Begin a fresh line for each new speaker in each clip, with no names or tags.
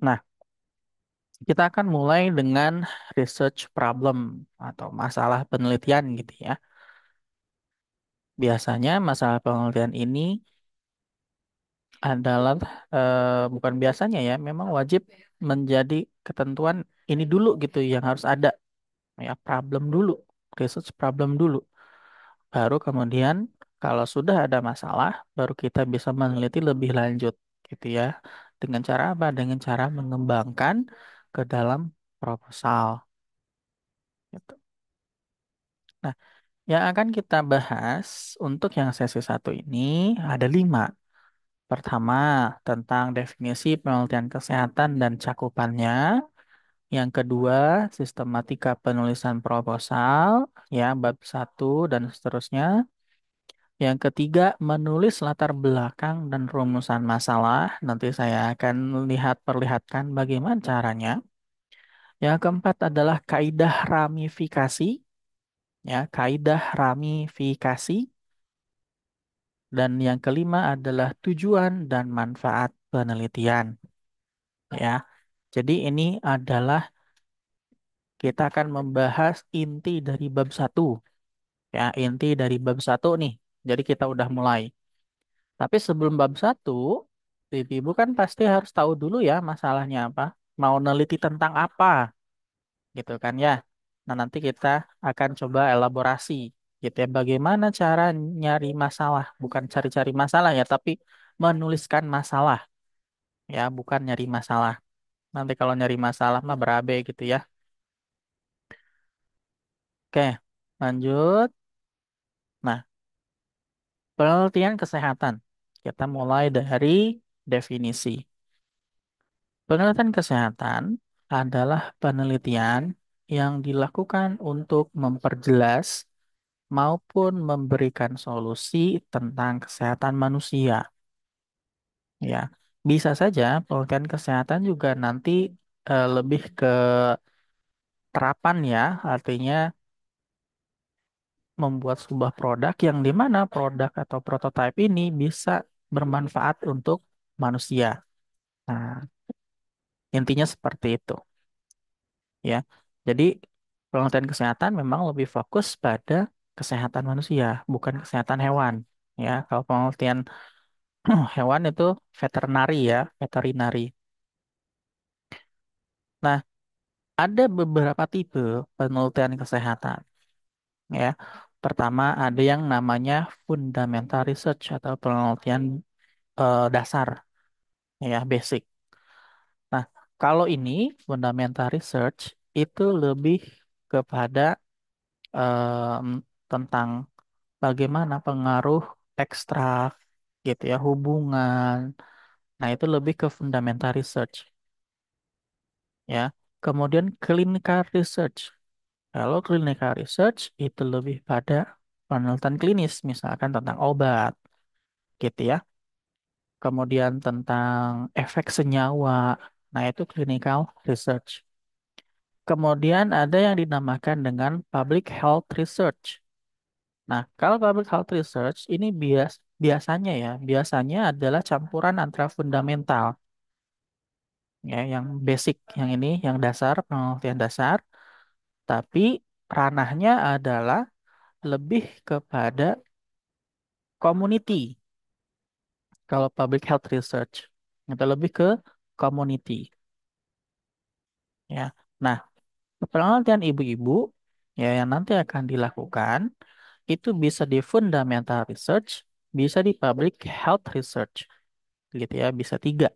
Nah, kita akan mulai dengan research problem atau masalah penelitian gitu ya. Biasanya masalah penelitian ini adalah bukan biasanya ya, memang wajib menjadi ketentuan ini dulu gitu yang harus ada ya, problem dulu, research problem dulu. Baru kemudian kalau sudah ada masalah, baru kita bisa meneliti lebih lanjut gitu ya. Dengan cara apa? Dengan cara mengembangkan ke dalam proposal gitu. Nah, yang akan kita bahas untuk yang sesi satu ini ada 5. Pertama, tentang definisi penelitian kesehatan dan cakupannya. Yang kedua, sistematika penulisan proposal, ya, bab 1 dan seterusnya. Yang ketiga, menulis latar belakang dan rumusan masalah. Nanti saya akan perlihatkan bagaimana caranya. Yang keempat adalah kaidah ramifikasi, ya, kaidah ramifikasi. Dan yang kelima adalah tujuan dan manfaat penelitian, ya. Jadi ini adalah kita akan membahas inti dari bab satu, ya, inti dari bab satu nih. Jadi kita udah mulai. Tapi sebelum bab satu, ibu kan pasti harus tahu dulu ya masalahnya apa. Mau neliti tentang apa, gitu kan ya. Nah, nanti kita akan coba elaborasi, gitu ya. Bagaimana cara nyari masalah, bukan cari-cari masalah ya, tapi menuliskan masalah, ya, bukan nyari masalah. Nanti kalau nyari masalah mah berabe gitu ya. Oke, lanjut. Nah, penelitian kesehatan. Kita mulai dari definisi. Penelitian kesehatan adalah penelitian yang dilakukan untuk memperjelas maupun memberikan solusi tentang kesehatan manusia. Ya, bisa saja penelitian kesehatan juga nanti lebih ke terapan ya, artinya membuat sebuah produk yang di mana produk atau prototipe ini bisa bermanfaat untuk manusia. Nah, intinya seperti itu ya. Jadi penelitian kesehatan memang lebih fokus pada kesehatan manusia, bukan kesehatan hewan. Ya, kalau penelitian hewan itu veterinary ya, veterinary. Nah, ada beberapa tipe penelitian kesehatan ya. Pertama ada yang namanya fundamental research atau penelitian dasar ya, basic. Nah, kalau ini fundamental research itu lebih kepada em, tentang bagaimana pengaruh ekstrak gitu ya, hubungan. Nah, itu lebih ke fundamental research ya. Kemudian clinical research. Kalau clinical research itu lebih pada penelitian klinis, misalkan tentang obat gitu ya. Kemudian tentang efek senyawa. Nah, itu clinical research. Kemudian ada yang dinamakan dengan public health research. Nah, kalau public health research ini biasanya ya, biasanya adalah campuran antara fundamental ya, yang basic, yang ini, yang dasar, penelitian dasar, tapi ranahnya adalah lebih kepada community. Kalau public health research itu lebih ke community ya. Nah, penelitian ibu-ibu ya yang nanti akan dilakukan itu bisa di fundamental research, bisa di public health research, gitu ya, bisa 3.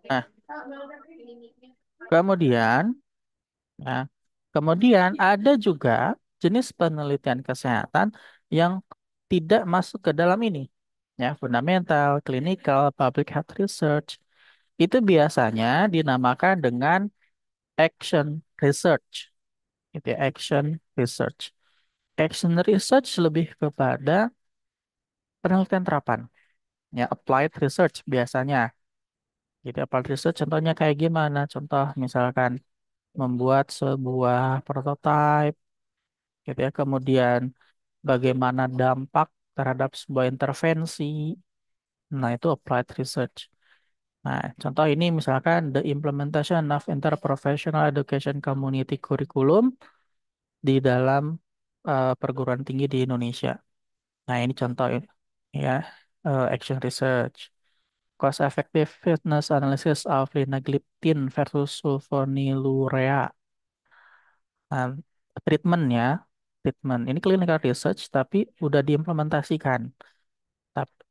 Nah, kemudian, ya, kemudian ada juga jenis penelitian kesehatan yang tidak masuk ke dalam ini, ya, fundamental, clinical, public health research. Itu biasanya dinamakan dengan action research, gitu ya, action research. Action research lebih kepada penelitian terapan, ya, applied research biasanya. Gitu, applied research contohnya kayak gimana? Contoh misalkan membuat sebuah prototipe, gitu ya, kemudian bagaimana dampak terhadap sebuah intervensi. Nah, itu applied research. Nah, contoh ini misalkan the implementation of interprofessional education community curriculum di dalam perguruan tinggi di Indonesia. Nah, ini contoh ya, action research. Cost effectiveness analysis of linagliptin versus sulfonylurea. Nah, treatmentnya, treatment ini clinical research tapi udah diimplementasikan.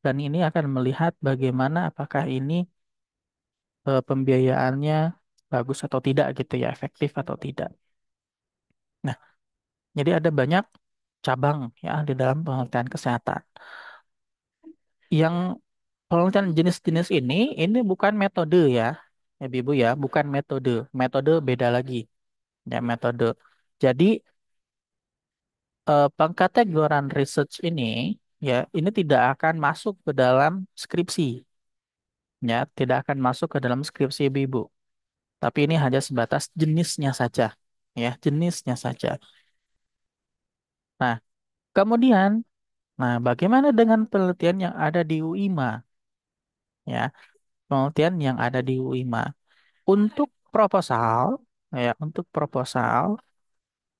Dan ini akan melihat bagaimana apakah ini pembiayaannya bagus atau tidak gitu ya, efektif atau tidak. Nah, jadi ada banyak cabang ya di dalam penelitian kesehatan. Yang penelitian jenis-jenis ini bukan metode ya, ya Ibu ya, bukan metode. Metode beda lagi ya metode. Jadi pengkategoran research ini ya ini tidak akan masuk ke dalam skripsi ya, tidak akan masuk ke dalam skripsi Ibu. Tapi ini hanya sebatas jenisnya saja ya, jenisnya saja. Nah, kemudian bagaimana dengan penelitian yang ada di UIMA ya? Penelitian yang ada di UIMA untuk proposal ya, untuk proposal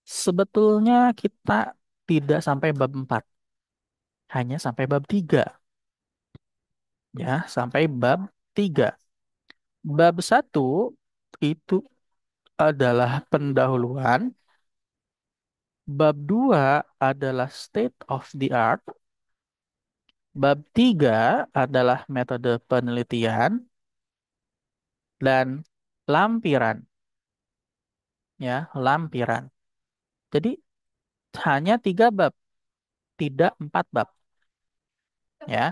sebetulnya kita tidak sampai bab 4, hanya sampai bab 3 ya, sampai bab 3. Bab satu itu adalah pendahuluan, bab 2 adalah state of the art, bab 3 adalah metode penelitian, dan lampiran, ya, lampiran. Jadi hanya 3 bab, tidak 4 bab, ya.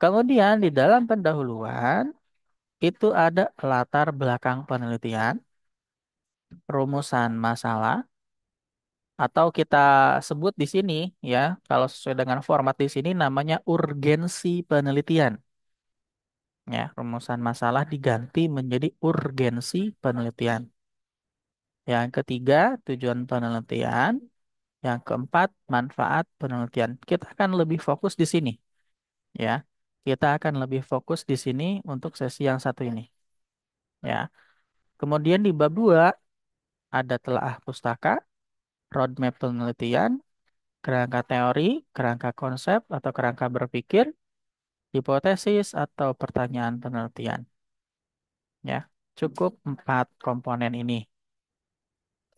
Kemudian di dalam pendahuluan itu ada latar belakang penelitian, rumusan masalah, atau kita sebut di sini ya, kalau sesuai dengan format di sini namanya urgensi penelitian. Ya, rumusan masalah diganti menjadi urgensi penelitian. Yang ketiga, tujuan penelitian. Yang keempat, manfaat penelitian. Kita akan lebih fokus di sini ya. Kita akan lebih fokus di sini untuk sesi yang satu ini ya. Kemudian di bab 2 ada telaah pustaka, roadmap penelitian, kerangka teori, kerangka konsep atau kerangka berpikir, hipotesis atau pertanyaan penelitian. Ya, cukup 4 komponen ini.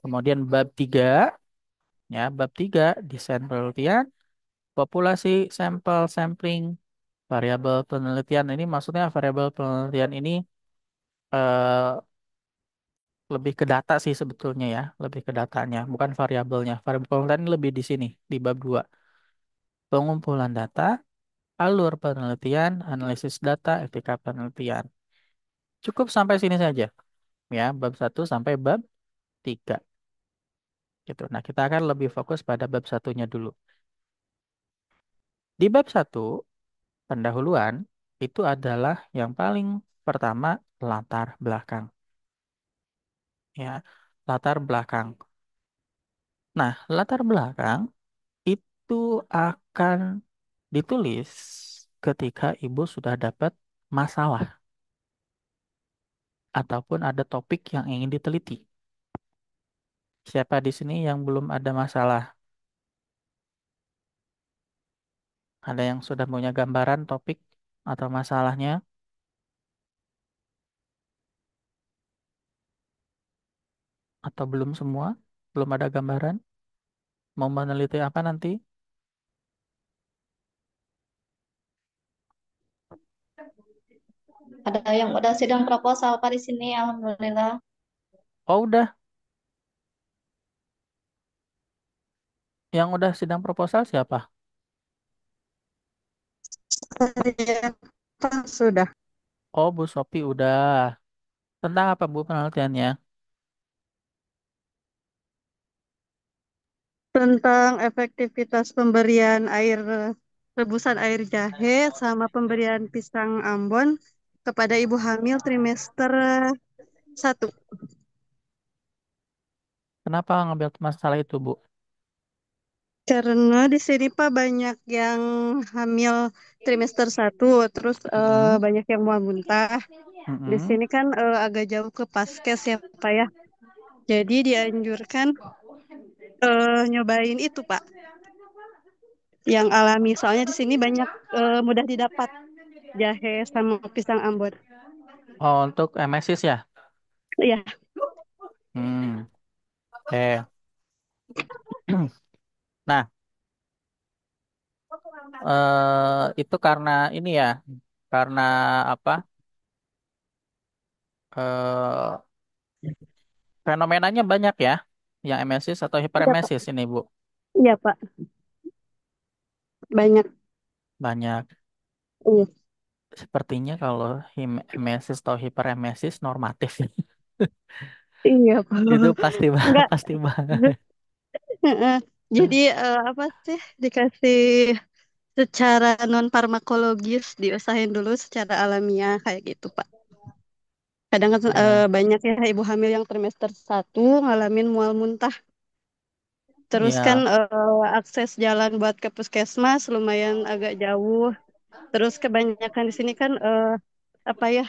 Kemudian bab 3, ya, bab 3 desain penelitian, populasi, sampel, sampling, variabel penelitian. Ini maksudnya variabel penelitian ini eh, lebih ke data sih sebetulnya ya, lebih ke datanya, bukan variabelnya. Variabel penelitian ini lebih di sini, di bab 2. Pengumpulan data, alur penelitian, analisis data, etika penelitian. Cukup sampai sini saja ya, bab 1 sampai bab 3 gitu. Nah, kita akan lebih fokus pada bab satunya dulu. Di bab 1 pendahuluan itu adalah yang paling pertama latar belakang ya, latar belakang. Nah, latar belakang itu akan ditulis ketika Ibu sudah dapat masalah ataupun ada topik yang ingin diteliti. Siapa di sini yang belum ada masalah? Ada yang sudah punya gambaran topik atau masalahnya atau belum semua? Belum ada gambaran? Mau meneliti apa nanti?
Ada yang udah sidang proposal Pak di sini, Alhamdulillah.
Oh, udah. Yang udah sidang proposal siapa?
Saya sudah
Oh, Bu Sopi udah. Tentang apa Bu penelitiannya?
tentang efektivitas pemberian air rebusan air jahe sama pemberian pisang Ambon kepada ibu hamil trimester 1.
Kenapa ngambil masalah itu, Bu?
Karena di sini Pak banyak yang hamil trimester 1, terus
Mm-mm.
banyak yang mual muntah. Di
Mm-mm.
sini kan agak jauh ke Paskes ya Pak ya. Jadi dianjurkan nyobain itu Pak, yang alami. Soalnya di sini banyak mudah didapat jahe sama pisang Ambon.
Oh, untuk emesis ya?
Iya,
Hmm. Oke. Nah, itu karena ini ya, karena apa? Eh, Fenomenanya banyak ya, yang emesis atau
iya Pak.
hiperemesis ini, Bu.
Iya Pak, banyak.
Banyak.
Iya,
Sepertinya kalau emesis atau hiperemesis normatif ya.
iya Pak.
Itu pasti
Enggak.
pasti banget.
Heeh. Jadi apa sih dikasih secara non farmakologis diusahain dulu secara alamiah kayak gitu Pak. Kadang kan
Ya,
banyak ya ibu hamil yang trimester 1 ngalamin mual muntah. Terus kan
ya,
akses jalan buat ke puskesmas lumayan agak jauh. Terus kebanyakan di sini kan apa ya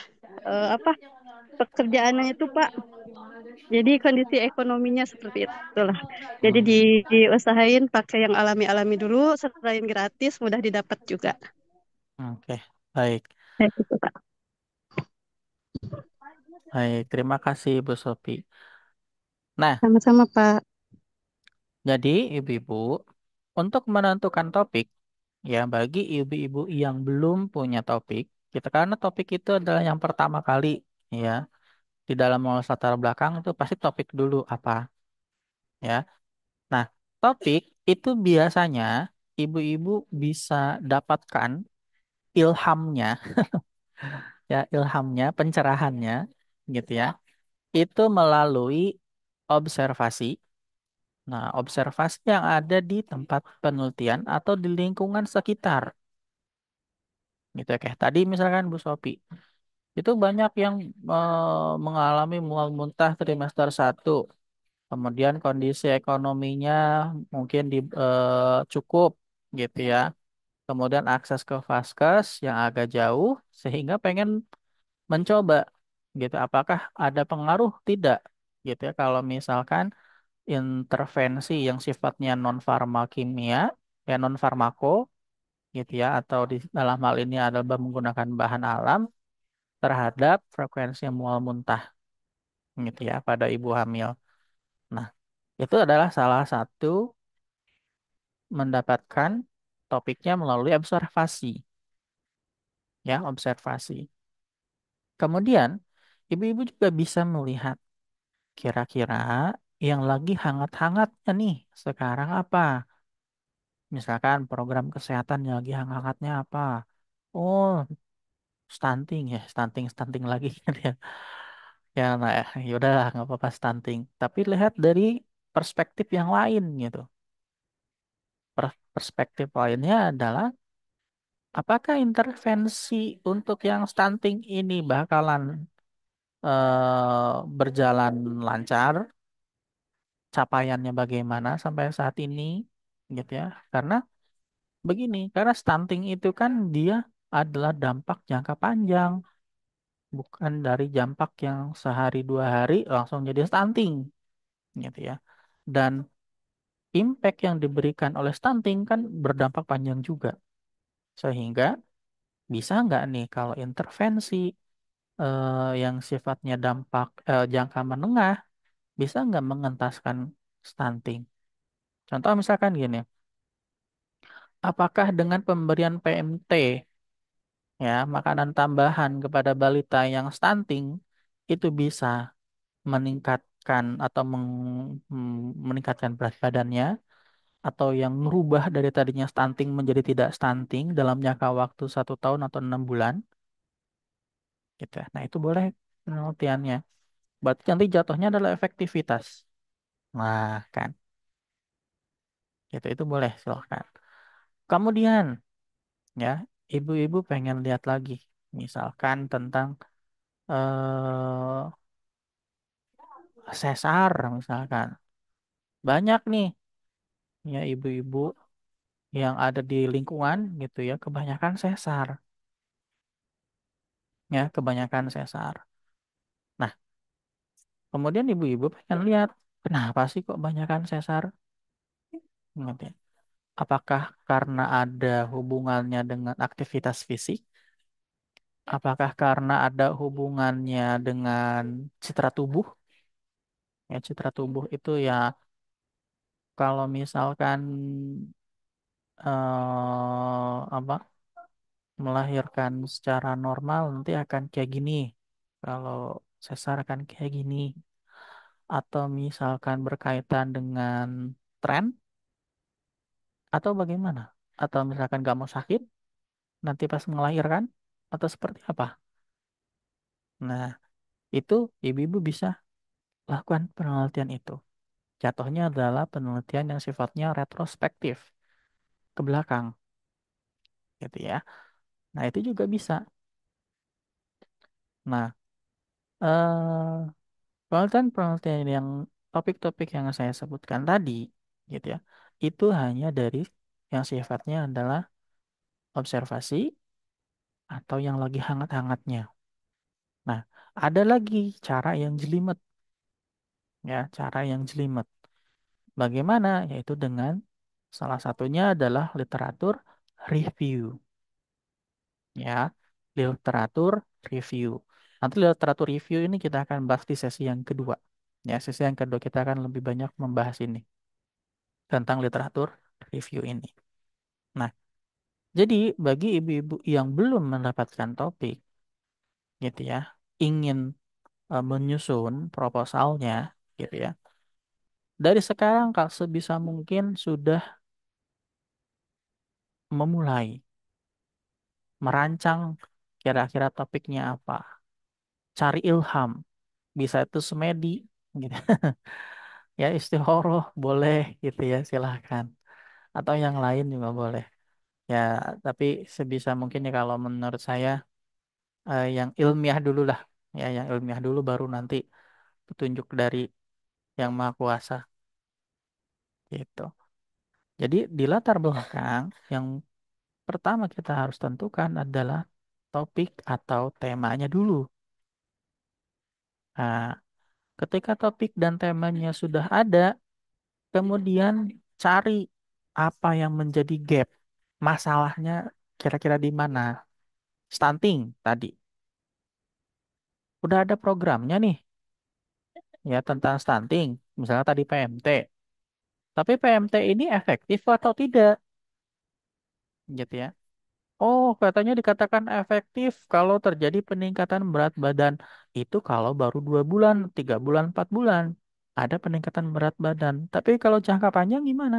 apa pekerjaannya itu Pak. Jadi kondisi ekonominya seperti itulah. Jadi
hmm,
diusahain pakai yang alami-alami dulu, selain gratis mudah didapat juga.
oke, baik,
Kayak gitu Pak.
baik. Terima kasih, Bu Sopi. Nah,
Sama-sama Pak.
jadi ibu-ibu, untuk menentukan topik, ya bagi ibu-ibu yang belum punya topik, kita karena topik itu adalah yang pertama kali, ya, di dalam mengelola latar belakang itu pasti topik dulu apa, ya. Nah, topik itu biasanya ibu-ibu bisa dapatkan ilhamnya, ya, ilhamnya, pencerahannya, gitu ya. Itu melalui observasi. Nah, observasi yang ada di tempat penelitian atau di lingkungan sekitar, gitu ya. Kayak tadi misalkan Bu Sopi, itu banyak yang mengalami mual muntah trimester 1. Kemudian kondisi ekonominya mungkin cukup, gitu ya. Kemudian akses ke vaskes yang agak jauh sehingga pengen mencoba, gitu. Apakah ada pengaruh? Tidak, gitu ya. Kalau misalkan intervensi yang sifatnya non farmakimia, ya non farmako, gitu ya, atau di dalam hal ini adalah menggunakan bahan alam terhadap frekuensi mual muntah, gitu ya, pada ibu hamil. Nah, itu adalah salah satu mendapatkan topiknya melalui observasi, ya, observasi. Kemudian, ibu-ibu juga bisa melihat kira-kira yang lagi hangat-hangatnya nih sekarang apa? Misalkan program kesehatan yang lagi hangat-hangatnya apa? Oh, stunting ya, stunting lagi kan ya. Ya, nah, ya udahlah nggak apa-apa stunting. Tapi lihat dari perspektif yang lain gitu. Perspektif lainnya adalah apakah intervensi untuk yang stunting ini bakalan berjalan lancar, capaiannya bagaimana sampai saat ini, gitu ya. Karena begini, karena stunting itu kan dia adalah dampak jangka panjang, bukan dari dampak yang sehari 2 hari langsung jadi stunting, gitu ya. Dan impact yang diberikan oleh stunting kan berdampak panjang juga, sehingga bisa nggak nih kalau intervensi yang sifatnya dampak jangka menengah bisa nggak mengentaskan stunting? Contoh misalkan gini, apakah dengan pemberian PMT, ya, makanan tambahan kepada balita yang stunting itu bisa meningkatkan atau meningkatkan berat badannya atau yang merubah dari tadinya stunting menjadi tidak stunting dalam jangka waktu 1 tahun atau 6 bulan, gitu ya. Nah, itu boleh penelitiannya. Berarti nanti jatuhnya adalah efektivitas. Nah, kan, itu boleh silahkan. Kemudian, ya, ibu-ibu pengen lihat lagi, misalkan tentang sesar, misalkan banyak nih ya ibu-ibu yang ada di lingkungan gitu ya, kebanyakan sesar, ya kebanyakan sesar. Nah, kemudian ibu-ibu pengen lihat kenapa sih kok banyakan sesar? Gitu ya. Apakah karena ada hubungannya dengan aktivitas fisik? Apakah karena ada hubungannya dengan citra tubuh? Ya, citra tubuh itu ya kalau misalkan apa melahirkan secara normal nanti akan kayak gini. Kalau sesar akan kayak gini. Atau misalkan berkaitan dengan tren atau bagaimana? Atau misalkan gak mau sakit nanti pas melahirkan atau seperti apa? Nah, itu ibu-ibu bisa lakukan penelitian itu. Jatuhnya adalah penelitian yang sifatnya retrospektif ke belakang, gitu ya. Nah, itu juga bisa. Nah, penelitian-penelitian yang topik-topik yang saya sebutkan tadi, gitu ya, itu hanya dari yang sifatnya adalah observasi atau yang lagi hangat-hangatnya. Nah, ada lagi cara yang jelimet, ya, cara yang jelimet. Bagaimana? Yaitu dengan salah satunya adalah literatur review, ya, literatur review. Nanti literatur review ini kita akan bahas di sesi yang kedua. Ya, sesi yang kedua kita akan lebih banyak membahas ini tentang literatur review ini. Nah, jadi bagi ibu-ibu yang belum mendapatkan topik, gitu ya, ingin menyusun proposalnya, gitu ya. Dari sekarang Kak sebisa mungkin sudah memulai merancang kira-kira topiknya apa. Cari ilham, bisa itu semedi, gitu. Ya istihoroh boleh gitu ya, silahkan. Atau yang lain juga boleh. Ya, tapi sebisa mungkin ya kalau menurut saya yang ilmiah dulu lah. Ya, yang ilmiah dulu baru nanti petunjuk dari yang Maha Kuasa gitu. Jadi di latar belakang yang pertama kita harus tentukan adalah topik atau temanya dulu. Nah, ketika topik dan temanya sudah ada, kemudian cari apa yang menjadi gap. Masalahnya kira-kira di mana? Stunting tadi. Udah ada programnya nih, ya tentang stunting. Misalnya tadi PMT. Tapi PMT ini efektif atau tidak? Gitu ya. Oh, katanya dikatakan efektif kalau terjadi peningkatan berat badan. Itu kalau baru 2 bulan, 3 bulan, 4 bulan. Ada peningkatan berat badan. Tapi kalau jangka panjang gimana?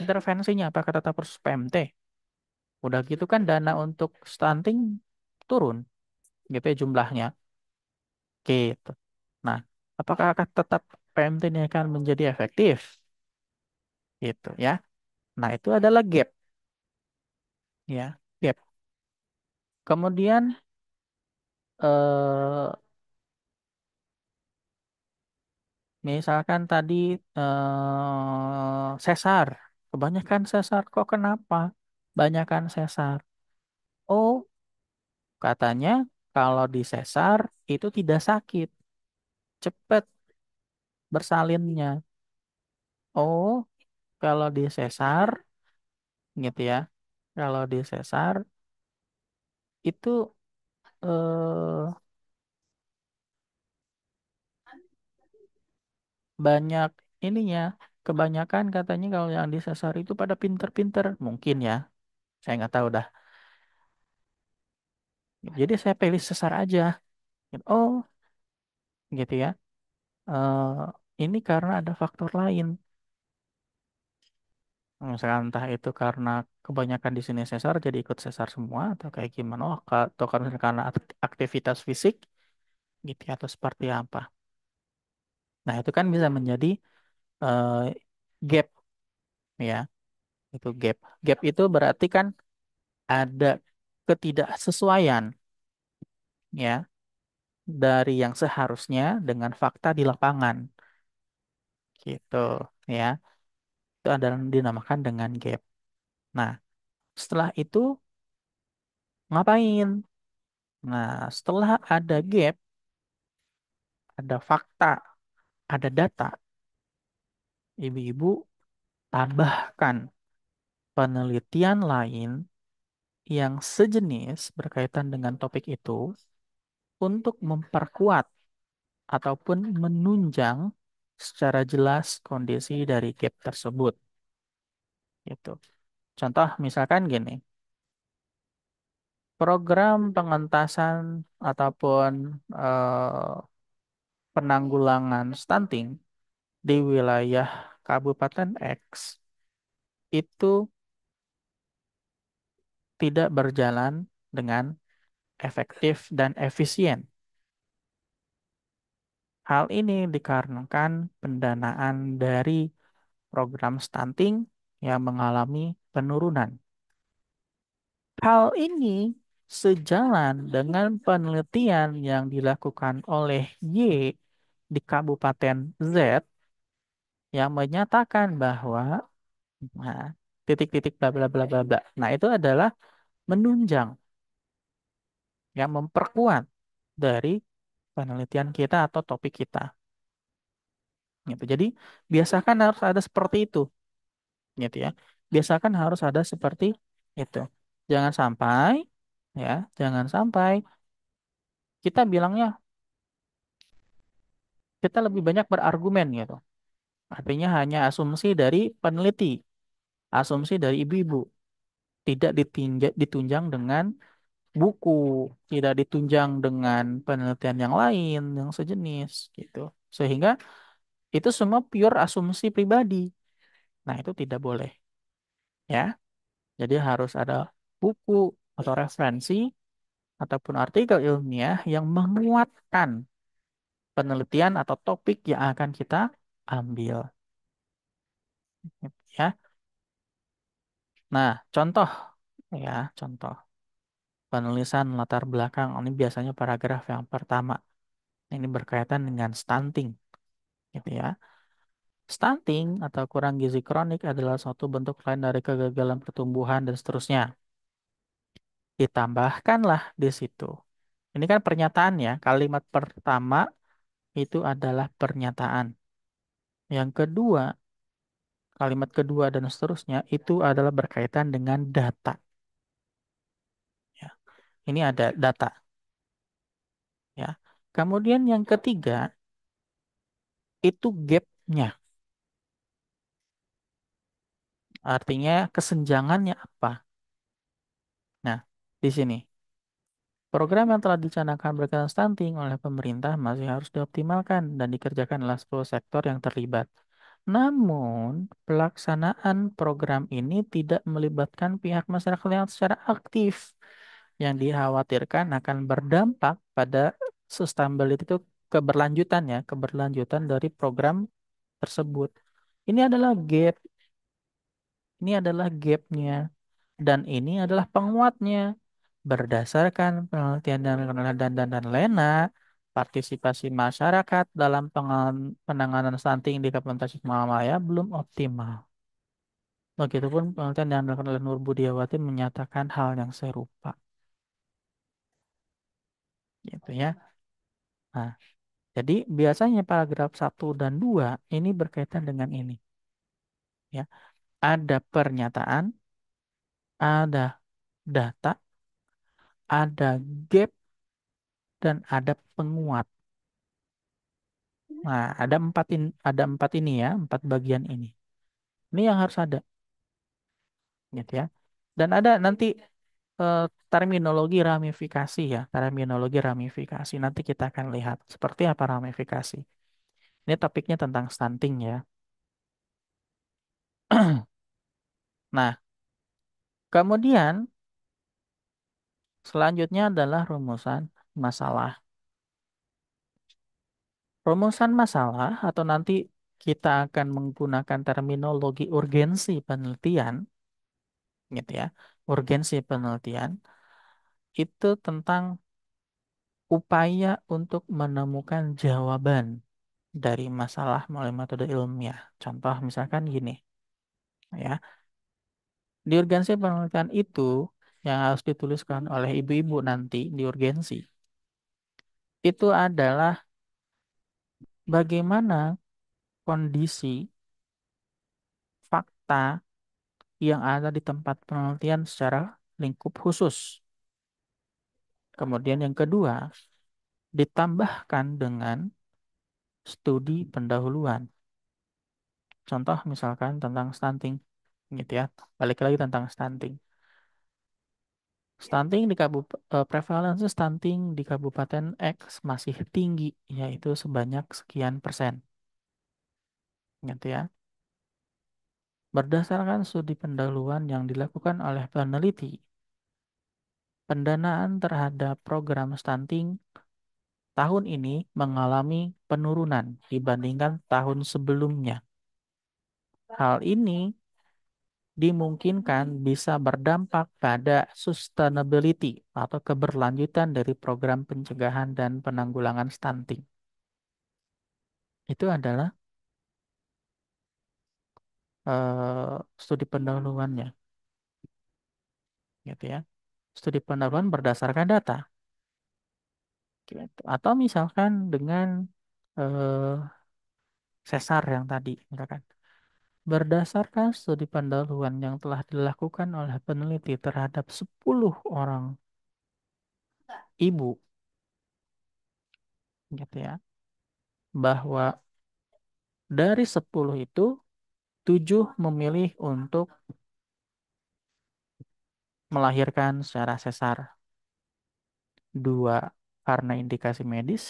Intervensinya apakah tetap harus PMT? Udah gitu kan dana untuk stunting turun gitu ya jumlahnya. Gitu. Nah, apakah akan tetap PMT ini akan menjadi efektif? Gitu ya. Nah, itu adalah gap ya, gap. Kemudian eh misalkan tadi sesar. Kebanyakan sesar kok kenapa? Banyakan sesar. Oh, katanya kalau di sesar itu tidak sakit, cepat bersalinnya. Oh, kalau di sesar gitu ya. Kalau di sesar itu eh, banyak ininya. Kebanyakan katanya kalau yang di sesar itu pada pinter-pinter. Mungkin ya. Saya nggak tahu dah. Jadi saya pilih sesar aja. Oh, gitu ya. Ini karena ada faktor lain. Misalkan entah itu karena kebanyakan di sini sesar jadi ikut sesar semua atau kayak gimana. Oh, atau karena aktivitas fisik gitu ya, atau seperti apa. Nah, itu kan bisa menjadi eh, gap ya. Itu gap. Gap itu berarti kan ada ketidaksesuaian ya dari yang seharusnya dengan fakta di lapangan gitu ya. adalah dinamakan dengan gap. Nah, setelah itu ngapain? Nah, setelah ada gap, ada fakta, ada data, ibu-ibu tambahkan penelitian lain yang sejenis berkaitan dengan topik itu untuk memperkuat ataupun menunjang secara jelas kondisi dari gap tersebut. Gitu. Contoh misalkan gini, program pengentasan ataupun eh, penanggulangan stunting di wilayah Kabupaten X itu tidak berjalan dengan efektif dan efisien. Hal ini dikarenakan pendanaan dari program stunting yang mengalami penurunan. Hal ini sejalan dengan penelitian yang dilakukan oleh Y di Kabupaten Z yang menyatakan bahwa nah, titik-titik bla bla bla bla bla. Nah, itu adalah menunjang yang memperkuat dari penelitian kita atau topik kita. Gitu. Jadi, biasakan harus ada seperti itu, gitu ya. Biasakan harus ada seperti itu. Jangan sampai ya, jangan sampai kita bilangnya kita lebih banyak berargumen gitu. Artinya hanya asumsi dari peneliti, asumsi dari ibu-ibu, tidak ditunjang dengan buku, tidak ditunjang dengan penelitian yang lain, yang sejenis gitu. Sehingga itu semua pure asumsi pribadi. Nah, itu tidak boleh ya. Jadi harus ada buku atau referensi ataupun artikel ilmiah yang menguatkan penelitian atau topik yang akan kita ambil. Ya. Nah, contoh ya, contoh penulisan latar belakang ini biasanya paragraf yang pertama. Ini berkaitan dengan stunting, gitu ya. Stunting atau kurang gizi kronik adalah suatu bentuk lain dari kegagalan pertumbuhan dan seterusnya. Ditambahkanlah di situ. Ini kan pernyataan ya. Kalimat pertama itu adalah pernyataan. Yang kedua, kalimat kedua dan seterusnya itu adalah berkaitan dengan data. Ya. Ini ada data. Ya. Kemudian yang ketiga itu gapnya. Artinya kesenjangannya apa? Nah, di sini. Program yang telah dicanangkan berkaitan stunting oleh pemerintah masih harus dioptimalkan dan dikerjakan oleh 10 sektor yang terlibat. Namun, pelaksanaan program ini tidak melibatkan pihak masyarakat yang secara aktif, yang dikhawatirkan akan berdampak pada sustainability itu keberlanjutan ya, keberlanjutan dari program tersebut. Ini adalah gap, ini adalah gapnya, dan ini adalah penguatnya. Berdasarkan penelitian dan Lena, partisipasi masyarakat dalam penanganan stunting di Kabupaten Tasikmalaya belum optimal. Begitupun penelitian yang dilakukan oleh Nur Budiawati menyatakan hal yang serupa, gitu ya. Nah, jadi biasanya paragraf satu dan 2 ini berkaitan dengan ini, ya. Ada pernyataan, ada data, ada gap, dan ada penguat. Nah, ada empat ini ya, empat bagian ini. Ini yang harus ada, gitu ya. Dan ada nanti eh, terminologi ramifikasi ya, terminologi ramifikasi. Nanti kita akan lihat seperti apa ramifikasi. Ini topiknya tentang stunting ya. Nah, kemudian selanjutnya adalah rumusan masalah. Rumusan masalah atau nanti kita akan menggunakan terminologi urgensi penelitian, gitu ya. Urgensi penelitian itu tentang upaya untuk menemukan jawaban dari masalah melalui metode ilmiah. Contoh misalkan gini, Ya, di urgensi penelitian itu yang harus dituliskan oleh ibu-ibu nanti di urgensi itu adalah bagaimana kondisi fakta yang ada di tempat penelitian secara lingkup khusus. Kemudian yang kedua, ditambahkan dengan studi pendahuluan. Contoh misalkan tentang stunting, gitu ya. Balik lagi tentang stunting. Prevalensi stunting di Kabupaten X masih tinggi, yaitu sebanyak sekian persen, gitu ya. Berdasarkan studi pendahuluan yang dilakukan oleh peneliti, pendanaan terhadap program stunting tahun ini mengalami penurunan dibandingkan tahun sebelumnya. Hal ini dimungkinkan bisa berdampak pada sustainability atau keberlanjutan dari program pencegahan dan penanggulangan stunting. Itu adalah studi pendahuluannya, gitu ya. Studi pendahuluan berdasarkan data, gitu. Atau misalkan dengan eh, sesar yang tadi, misalkan. Berdasarkan studi pendahuluan yang telah dilakukan oleh peneliti terhadap 10 orang ibu, gitu ya, bahwa dari 10 itu 7 memilih untuk melahirkan secara sesar, 2 karena indikasi medis,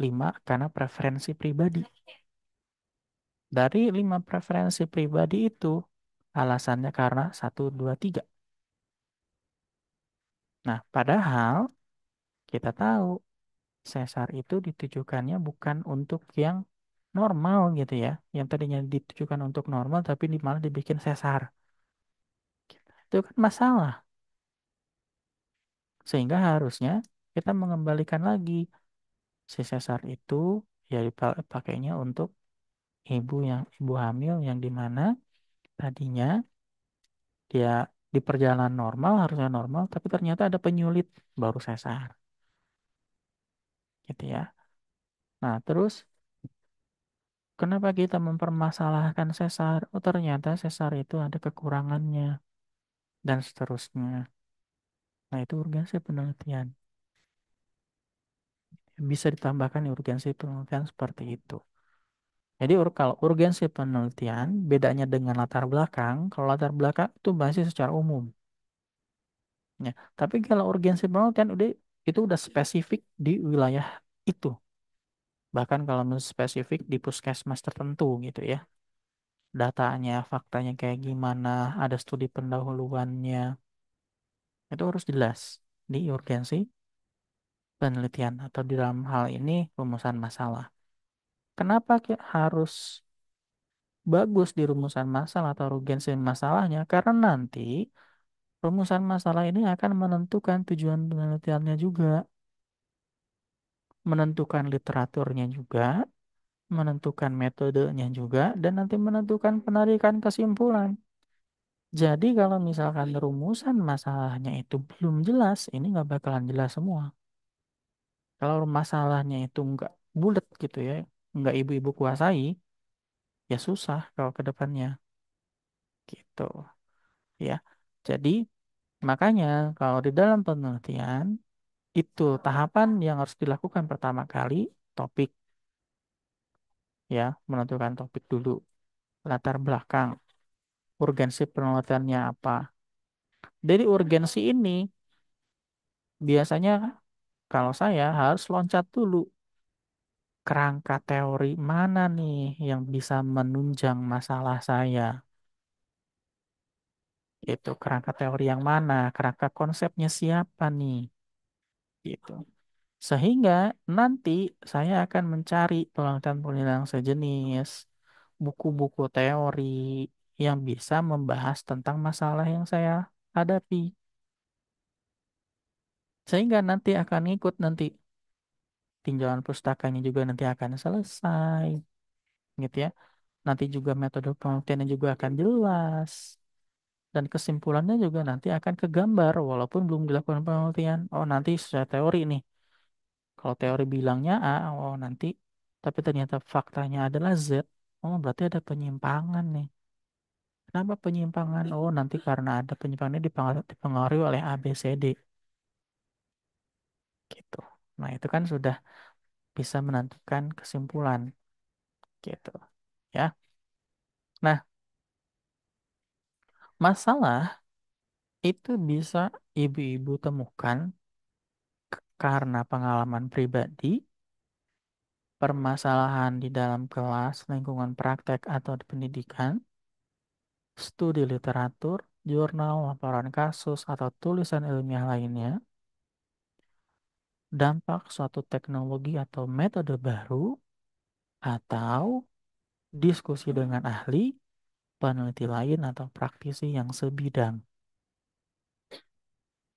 5 karena preferensi pribadi. Dari 5 preferensi pribadi itu, alasannya karena satu, 2, 3. Nah, padahal kita tahu sesar itu ditujukannya bukan untuk yang normal gitu ya. Yang tadinya ditujukan untuk normal tapi malah dibikin sesar. Itu kan masalah. Sehingga harusnya kita mengembalikan lagi si sesar itu ya dipakainya untuk ibu hamil yang dimana tadinya dia di perjalanan normal harusnya normal tapi ternyata ada penyulit baru sesar gitu ya. Nah, terus kenapa kita mempermasalahkan sesar? Oh, ternyata sesar itu ada kekurangannya dan seterusnya. Nah, itu urgensi penelitian. Bisa ditambahkan urgensi penelitian seperti itu. Jadi kalau urgensi penelitian bedanya dengan latar belakang, kalau latar belakang itu masih secara umum. Ya, tapi kalau urgensi penelitian itu udah spesifik di wilayah itu. Bahkan kalau spesifik di puskesmas tertentu gitu ya. Datanya, faktanya kayak gimana, ada studi pendahuluannya, itu harus jelas di urgensi penelitian atau di dalam hal ini rumusan masalah. Kenapa harus bagus di rumusan masalah atau urgensi masalahnya? Karena nanti rumusan masalah ini akan menentukan tujuan penelitiannya juga, menentukan literaturnya juga, menentukan metodenya juga, dan nanti menentukan penarikan kesimpulan. Jadi kalau misalkan rumusan masalahnya itu belum jelas, ini nggak bakalan jelas semua. Kalau masalahnya itu nggak bulat gitu ya, nggak ibu-ibu kuasai, ya susah kalau ke depannya gitu ya. Jadi makanya kalau di dalam penelitian itu tahapan yang harus dilakukan pertama kali topik ya, menentukan topik dulu, latar belakang, urgensi penelitiannya apa. Dari urgensi ini biasanya kalau saya harus loncat dulu kerangka teori mana nih yang bisa menunjang masalah saya. Itu kerangka teori yang mana, kerangka konsepnya siapa nih, gitu. Sehingga nanti saya akan mencari penelitian-penelitian sejenis, buku-buku teori yang bisa membahas tentang masalah yang saya hadapi. Sehingga nanti akan ikut nanti tinjauan pustakanya juga nanti akan selesai, gitu ya. Nanti juga metode penelitiannya juga akan jelas. Dan kesimpulannya juga nanti akan kegambar walaupun belum dilakukan penelitian. Oh, nanti secara teori nih. Kalau teori bilangnya A, oh nanti tapi ternyata faktanya adalah Z. Oh, berarti ada penyimpangan nih. Kenapa penyimpangan? Oh, nanti karena ada penyimpangannya dipengaruhi oleh A, B, C, D gitu. Nah, itu kan sudah bisa menentukan kesimpulan gitu. Ya. Nah, masalah itu bisa ibu-ibu temukan karena pengalaman pribadi, permasalahan di dalam kelas, lingkungan praktek atau di pendidikan, studi literatur, jurnal, laporan kasus, atau tulisan ilmiah lainnya, dampak suatu teknologi atau metode baru, atau diskusi dengan ahli, peneliti lain, atau praktisi yang sebidang.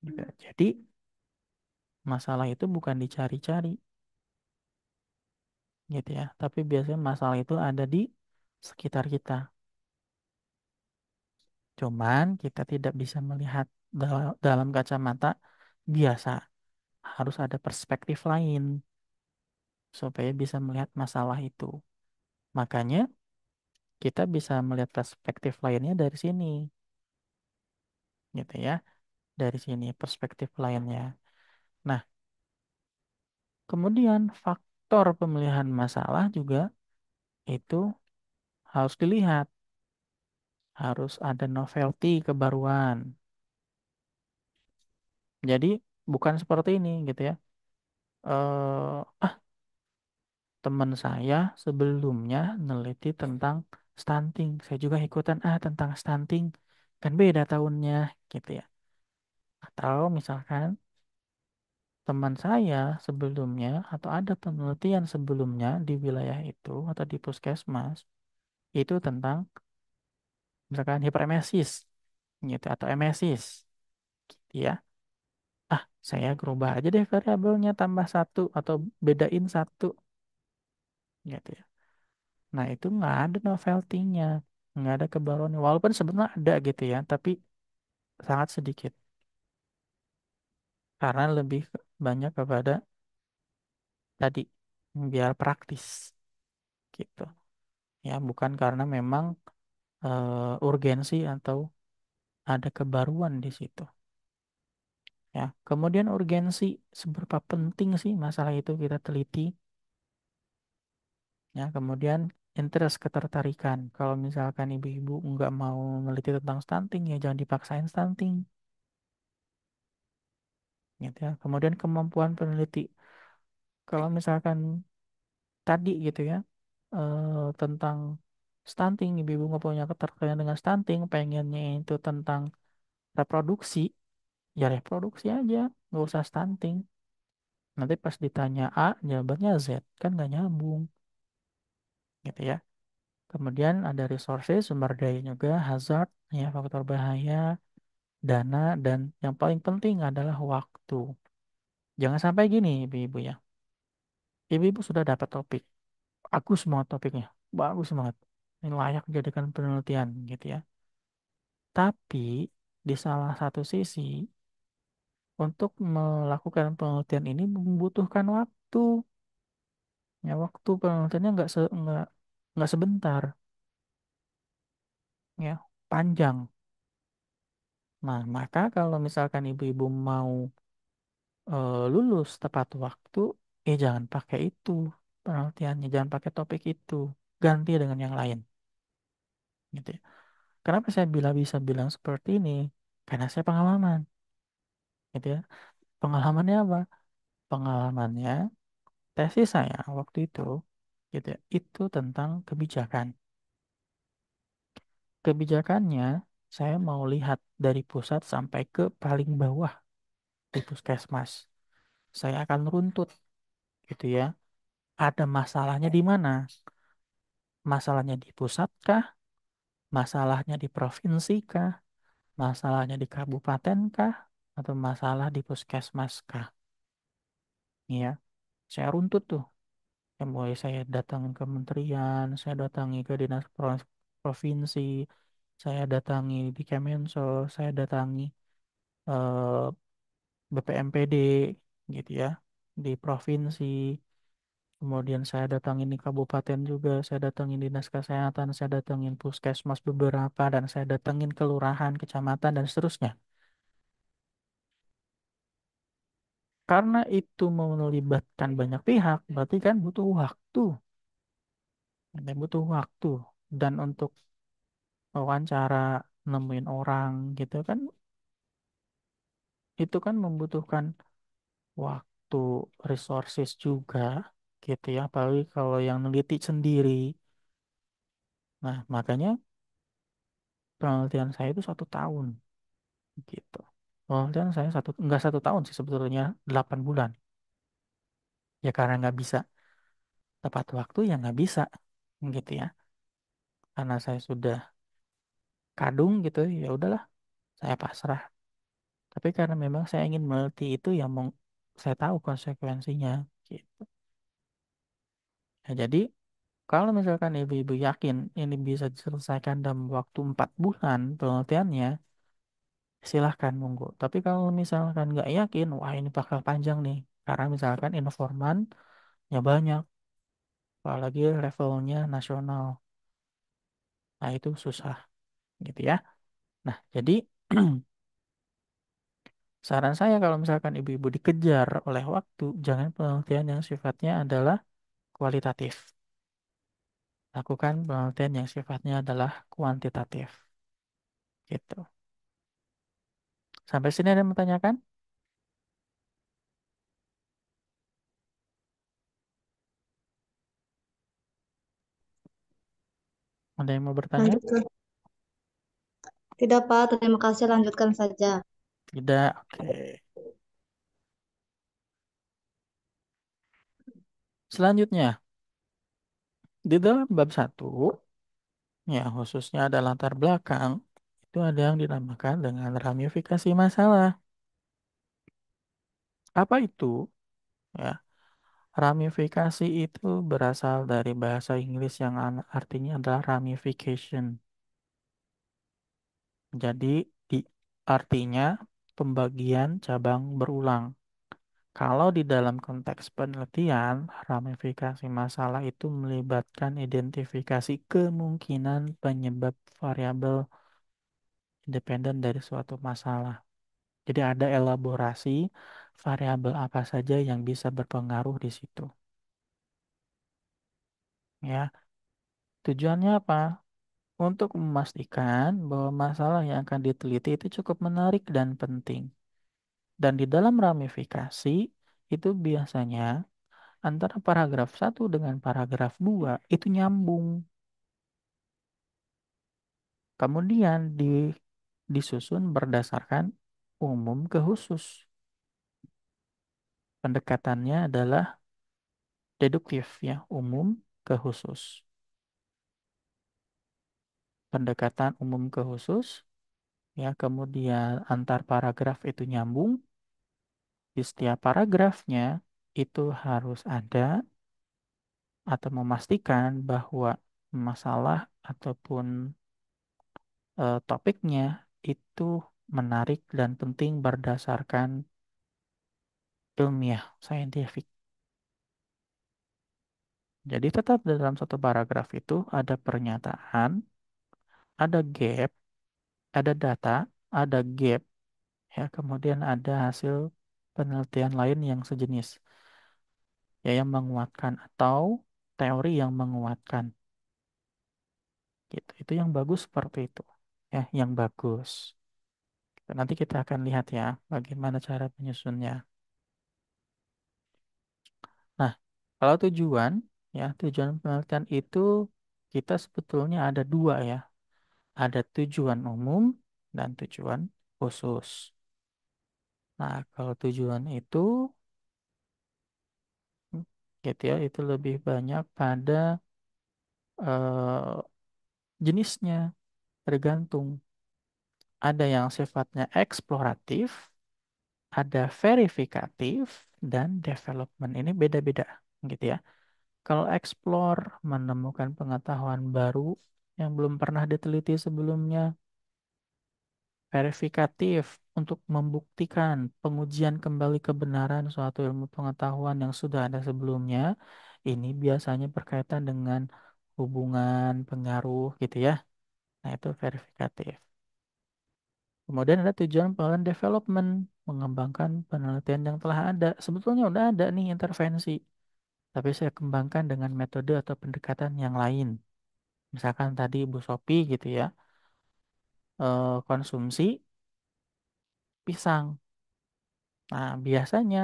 Gitu. Jadi, masalah itu bukan dicari-cari, gitu ya. Tapi biasanya masalah itu ada di sekitar kita. Cuman kita tidak bisa melihat dalam kacamata biasa. Harus ada perspektif lain supaya bisa melihat masalah itu. Makanya kita bisa melihat perspektif lainnya dari sini, gitu ya. Dari sini perspektif lainnya. Nah, kemudian faktor pemilihan masalah juga itu harus dilihat. Harus ada novelty, kebaruan. Jadi bukan seperti ini gitu ya. Teman saya sebelumnya neliti tentang stunting. Saya juga ikutan tentang stunting. Kan beda tahunnya gitu ya. Atau misalkan teman saya sebelumnya atau ada penelitian sebelumnya di wilayah itu atau di puskesmas itu tentang misalkan hiperemesis gitu atau emesis gitu ya. Saya gerubah aja deh variabelnya tambah satu atau bedain satu gitu ya. Nah, itu nggak ada novelty-nya, nggak ada kebaruan. Walaupun sebenarnya ada gitu ya, tapi sangat sedikit. Karena lebih banyak kepada tadi, biar praktis gitu. Ya, bukan karena memang urgensi atau ada kebaruan di situ. Ya, kemudian urgensi, seberapa penting sih masalah itu kita teliti. Ya, kemudian interest ketertarikan. Kalau misalkan ibu-ibu nggak mau meneliti tentang stunting, ya jangan dipaksain stunting. Gitu ya. Kemudian kemampuan peneliti. Kalau misalkan tadi gitu ya tentang stunting, ibu-ibu nggak punya keterkaitan dengan stunting, pengennya itu tentang reproduksi, ya reproduksi aja, nggak usah stunting. Nanti pas ditanya A, jawabannya Z, kan nggak nyambung, gitu ya. Kemudian ada resources, sumber daya juga, hazard, ya faktor bahaya, dana, dan yang paling penting adalah waktu. Jangan sampai gini, ibu-ibu ya. Ibu-ibu sudah dapat topik. Bagus banget topiknya. Bagus banget. Ini layak dijadikan penelitian gitu ya. Tapi di salah satu sisi untuk melakukan penelitian ini membutuhkan waktu. Ya, waktu penelitiannya nggak sebentar, ya, panjang. Nah, maka kalau misalkan ibu-ibu mau lulus tepat waktu, jangan pakai itu penelitiannya, jangan pakai topik itu, ganti dengan yang lain. Gitu ya. Kenapa saya bisa bilang seperti ini? Karena saya pengalaman, gitu ya. Pengalamannya apa? Pengalamannya tesis saya waktu itu, gitu ya, itu tentang kebijakan. Kebijakannya saya mau lihat dari pusat sampai ke paling bawah di puskesmas. Saya akan runtut, gitu ya. Ada masalahnya di mana? Masalahnya di pusat kah? Masalahnya di provinsi kah? Masalahnya di kabupaten kah? Atau masalah di puskesmas kah? Ya, saya runtut tuh. Ya, mulai saya datangi kementerian, saya datangi ke dinas provinsi, saya datangi di Kemensos, saya datangi eh, BPMPD gitu ya di provinsi. Kemudian saya datangin di kabupaten juga, saya datangin dinas kesehatan, saya datangin puskesmas beberapa, dan saya datangin kelurahan, kecamatan, dan seterusnya. Karena itu melibatkan banyak pihak, berarti kan butuh waktu. Butuh waktu. Dan untuk wawancara, nemuin orang gitu kan, itu kan membutuhkan waktu, resources juga gitu ya. Apalagi kalau yang neliti sendiri. Nah, makanya penelitian saya itu 1 tahun gitu. Penelitian saya enggak 1 tahun sih sebetulnya, 8 bulan. Ya karena nggak bisa tepat waktu ya nggak bisa gitu ya. Karena saya sudah kadung gitu, ya udahlah saya pasrah. Tapi karena memang saya ingin meneliti itu ya mau saya tahu konsekuensinya gitu. Nah, jadi kalau misalkan ibu-ibu yakin ini bisa diselesaikan dalam waktu 4 bulan penelitiannya, silahkan monggo. Tapi kalau misalkan nggak yakin, wah ini bakal panjang nih. Karena misalkan informannya banyak, apalagi levelnya nasional. Nah itu susah gitu ya. Nah jadi saran saya kalau misalkan ibu-ibu dikejar oleh waktu, jangan penelitian yang sifatnya adalah kualitatif. Lakukan penelitian yang sifatnya adalah kuantitatif. Gitu. Sampai sini ada yang bertanyakan? Ada yang mau bertanya?
Lanjutkan. Tidak, Pak. Terima kasih. Lanjutkan saja.
Tidak. Oke. Selanjutnya, di dalam bab 1, ya khususnya ada latar belakang, itu ada yang dinamakan dengan ramifikasi masalah. Apa itu? Ya, ramifikasi itu berasal dari bahasa Inggris yang artinya adalah ramification. Jadi di artinya pembagian cabang berulang. Kalau di dalam konteks penelitian, ramifikasi masalah itu melibatkan identifikasi kemungkinan penyebab variabel independen dari suatu masalah. Jadi ada elaborasi variabel apa saja yang bisa berpengaruh di situ. Ya, tujuannya apa? Untuk memastikan bahwa masalah yang akan diteliti itu cukup menarik dan penting. Dan di dalam ramifikasi itu biasanya antara paragraf 1 dengan paragraf 2 itu nyambung. Kemudian disusun berdasarkan umum ke khusus. Pendekatannya adalah deduktif ya, umum ke khusus. Pendekatan umum ke khusus ya, kemudian antar paragraf itu nyambung. Di setiap paragrafnya itu harus ada atau memastikan bahwa masalah ataupun topiknya itu menarik dan penting berdasarkan ilmiah, saintifik. Jadi tetap dalam satu paragraf itu ada pernyataan, ada gap, ada data, ada gap, ya, kemudian ada hasil penelitian lain yang sejenis, ya, yang menguatkan atau teori yang menguatkan, gitu. Itu yang bagus seperti itu, ya, yang bagus. Nanti kita akan lihat ya bagaimana cara menyusunnya. Nah, kalau tujuan, ya, tujuan penelitian itu kita sebetulnya ada dua ya. Ada tujuan umum dan tujuan khusus. Nah, kalau tujuan itu, gitu ya, itu lebih banyak pada eh, jenisnya, tergantung. Ada yang sifatnya eksploratif, ada verifikatif, dan development. Ini beda-beda, gitu ya. Kalau explore, menemukan pengetahuan baru yang belum pernah diteliti sebelumnya. Verifikatif, untuk membuktikan pengujian kembali kebenaran suatu ilmu pengetahuan yang sudah ada sebelumnya. Ini biasanya berkaitan dengan hubungan, pengaruh gitu ya. Nah, itu verifikatif. Kemudian ada tujuan penelitian development, mengembangkan penelitian yang telah ada. Sebetulnya udah ada nih intervensi, tapi saya kembangkan dengan metode atau pendekatan yang lain. Misalkan tadi Bu Sopi gitu ya, konsumsi pisang. Nah, biasanya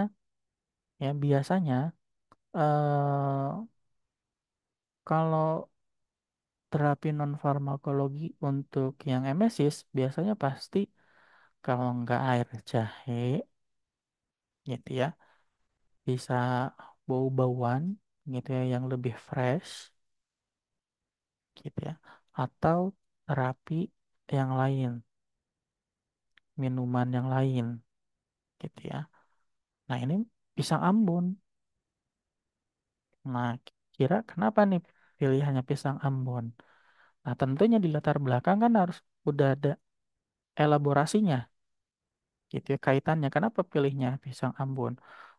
kalau terapi non farmakologi untuk yang emesis biasanya pasti kalau nggak air jahe gitu ya, bisa bau-bauan gitu ya yang lebih fresh gitu ya, atau terapi yang lain, minuman yang lain gitu ya. Nah, ini pisang Ambon. Nah, kira kenapa nih pilihannya pisang Ambon? Nah, tentunya di latar belakang kan harus udah ada elaborasinya gitu ya, kaitannya. Kenapa pilihnya pisang Ambon?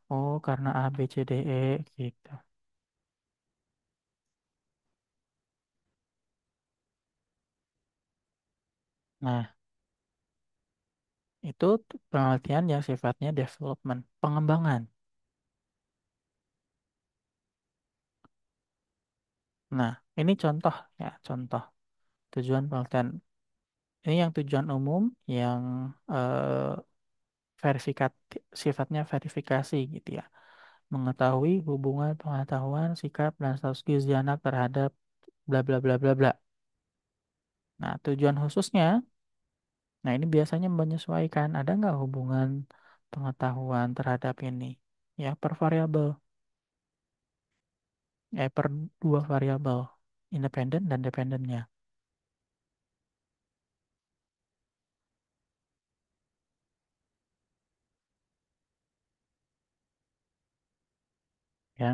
Oh, karena A, B, C, D, E gitu. Nah, itu penelitian yang sifatnya development, pengembangan. Nah, ini contoh ya, contoh tujuan penelitian. Ini yang tujuan umum yang verifikat sifatnya verifikasi gitu ya. Mengetahui hubungan pengetahuan, sikap dan status gizi anak terhadap bla bla bla bla bla. Nah, tujuan khususnya, nah ini biasanya menyesuaikan ada nggak hubungan pengetahuan terhadap ini ya per variabel, per dua variabel, independen dan dependennya ya.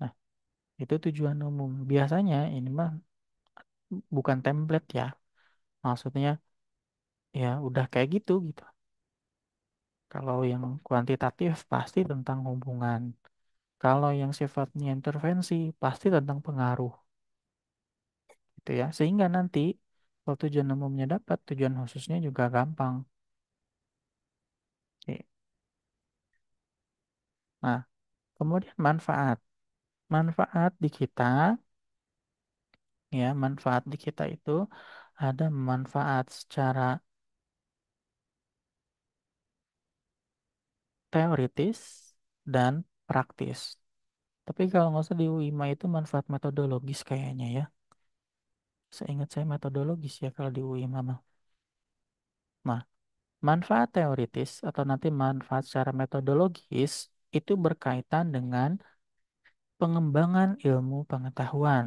Nah, itu tujuan umum. Biasanya ini mah bukan template ya. Maksudnya ya udah kayak gitu gitu. Kalau yang kuantitatif pasti tentang hubungan. Kalau yang sifatnya intervensi pasti tentang pengaruh gitu ya. Sehingga nanti kalau tujuan umumnya dapat, tujuan khususnya juga gampang. Oke. Nah, kemudian manfaat. Manfaat di kita ya, manfaat di kita itu ada manfaat secara teoritis dan praktis. Tapi kalau nggak usah di UIMA itu manfaat metodologis kayaknya ya. Seingat saya metodologis ya kalau di UIMA mah. Nah, manfaat teoritis atau nanti manfaat secara metodologis itu berkaitan dengan pengembangan ilmu pengetahuan.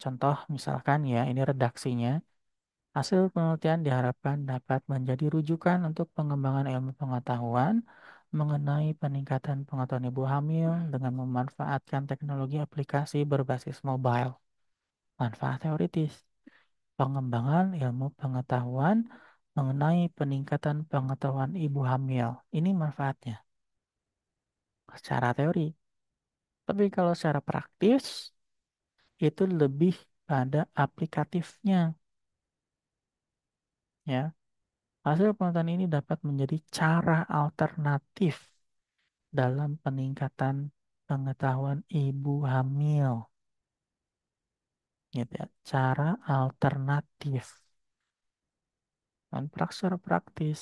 Contoh misalkan ya, ini redaksinya. Hasil penelitian diharapkan dapat menjadi rujukan untuk pengembangan ilmu pengetahuan mengenai peningkatan pengetahuan ibu hamil dengan memanfaatkan teknologi aplikasi berbasis mobile. Manfaat teoritis, pengembangan ilmu pengetahuan mengenai peningkatan pengetahuan ibu hamil. Ini manfaatnya secara teori. Tapi kalau secara praktis, itu lebih pada aplikatifnya, ya. Hasil penelitian ini dapat menjadi cara alternatif dalam peningkatan pengetahuan ibu hamil, gitu ya. Cara alternatif dan secara praktis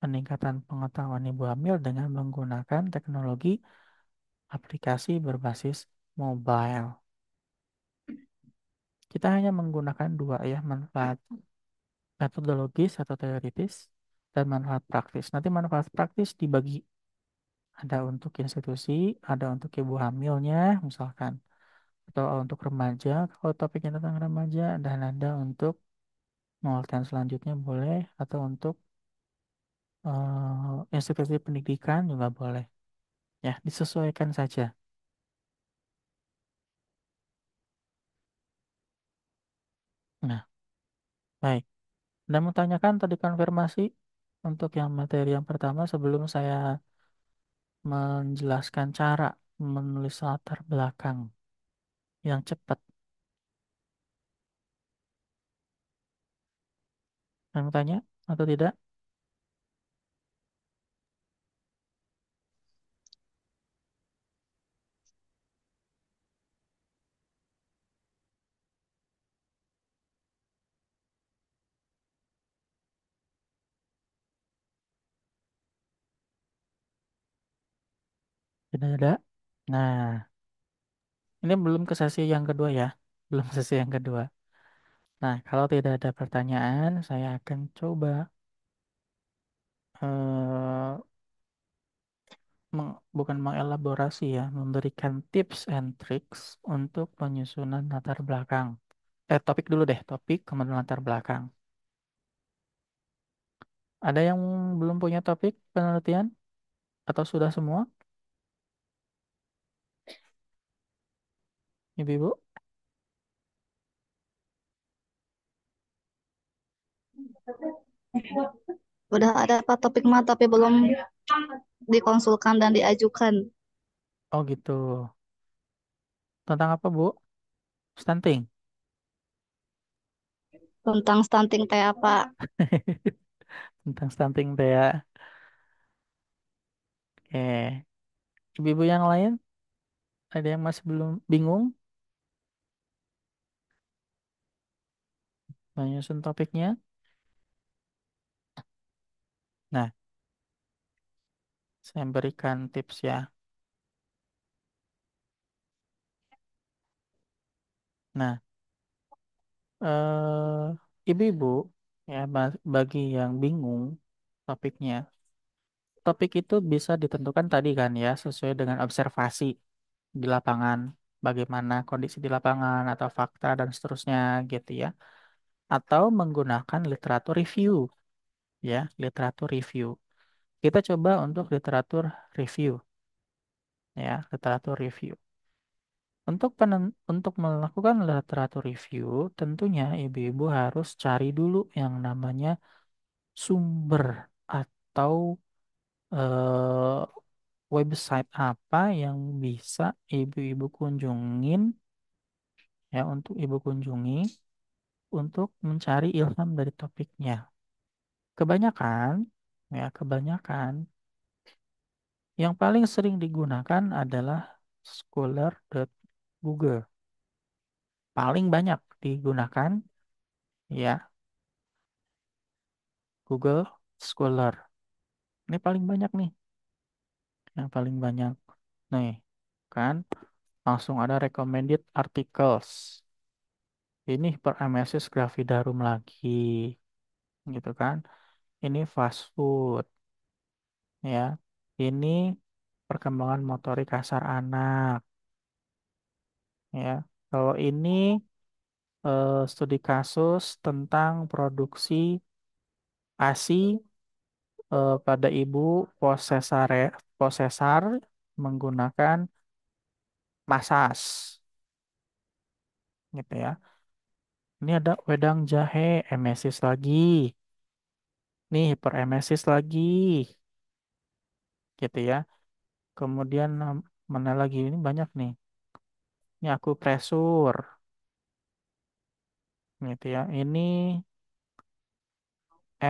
peningkatan pengetahuan ibu hamil dengan menggunakan teknologi aplikasi berbasis mobile. Kita hanya menggunakan dua ya, manfaat metodologis atau teoritis dan manfaat praktis. Nanti manfaat praktis dibagi, ada untuk institusi, ada untuk ibu hamilnya misalkan, atau untuk remaja kalau topiknya tentang remaja, dan ada untuk penelitian selanjutnya boleh, atau untuk institusi pendidikan juga boleh. Ya, disesuaikan saja. Baik. Anda mau tanyakan tadi konfirmasi untuk yang materi yang pertama sebelum saya menjelaskan cara menulis latar belakang yang cepat. Anda mau tanya atau tidak? Tidak ada. Nah, ini belum ke sesi yang kedua ya. Belum sesi yang kedua. Nah, kalau tidak ada pertanyaan, saya akan coba eh, bukan mengelaborasi ya, memberikan tips and tricks untuk penyusunan latar belakang. Topik dulu deh, topik kemudian latar belakang. Ada yang belum punya topik penelitian atau sudah semua, Ibu-ibu?
Udah ada Pak topik mah tapi belum dikonsulkan dan diajukan.
Oh gitu. Tentang apa, Bu? Stunting.
Tentang stunting teh apa?
Tentang stunting teh ya. Oke. Ibu-ibu yang lain, ada yang masih belum bingung menyusun topiknya? Nah, saya berikan tips ya. Nah, ibu-ibu ya bagi yang bingung topiknya, topik itu bisa ditentukan tadi kan ya sesuai dengan observasi di lapangan, bagaimana kondisi di lapangan atau fakta dan seterusnya gitu ya. Atau menggunakan literatur review ya, literatur review. Kita coba untuk literatur review ya, literatur review. Untuk melakukan literatur review, tentunya ibu-ibu harus cari dulu yang namanya sumber atau eh, website apa yang bisa ibu-ibu kunjungin ya untuk ibu kunjungi untuk mencari ilham dari topiknya. Kebanyakan ya kebanyakan yang paling sering digunakan adalah scholar.google. Paling banyak digunakan ya Google Scholar. Ini paling banyak nih, yang paling banyak. Nih, kan langsung ada recommended articles. Ini per Amesis Grafidarum lagi, gitu kan. Ini fast food, ya. Ini perkembangan motorik kasar anak, ya. Kalau ini studi kasus tentang produksi ASI pada ibu posesar menggunakan masas, gitu ya. Ini ada wedang jahe, emesis lagi. Nih, hiperemesis lagi, gitu ya. Kemudian mana lagi ini banyak nih. Ini aku presur, gitu ya. Ini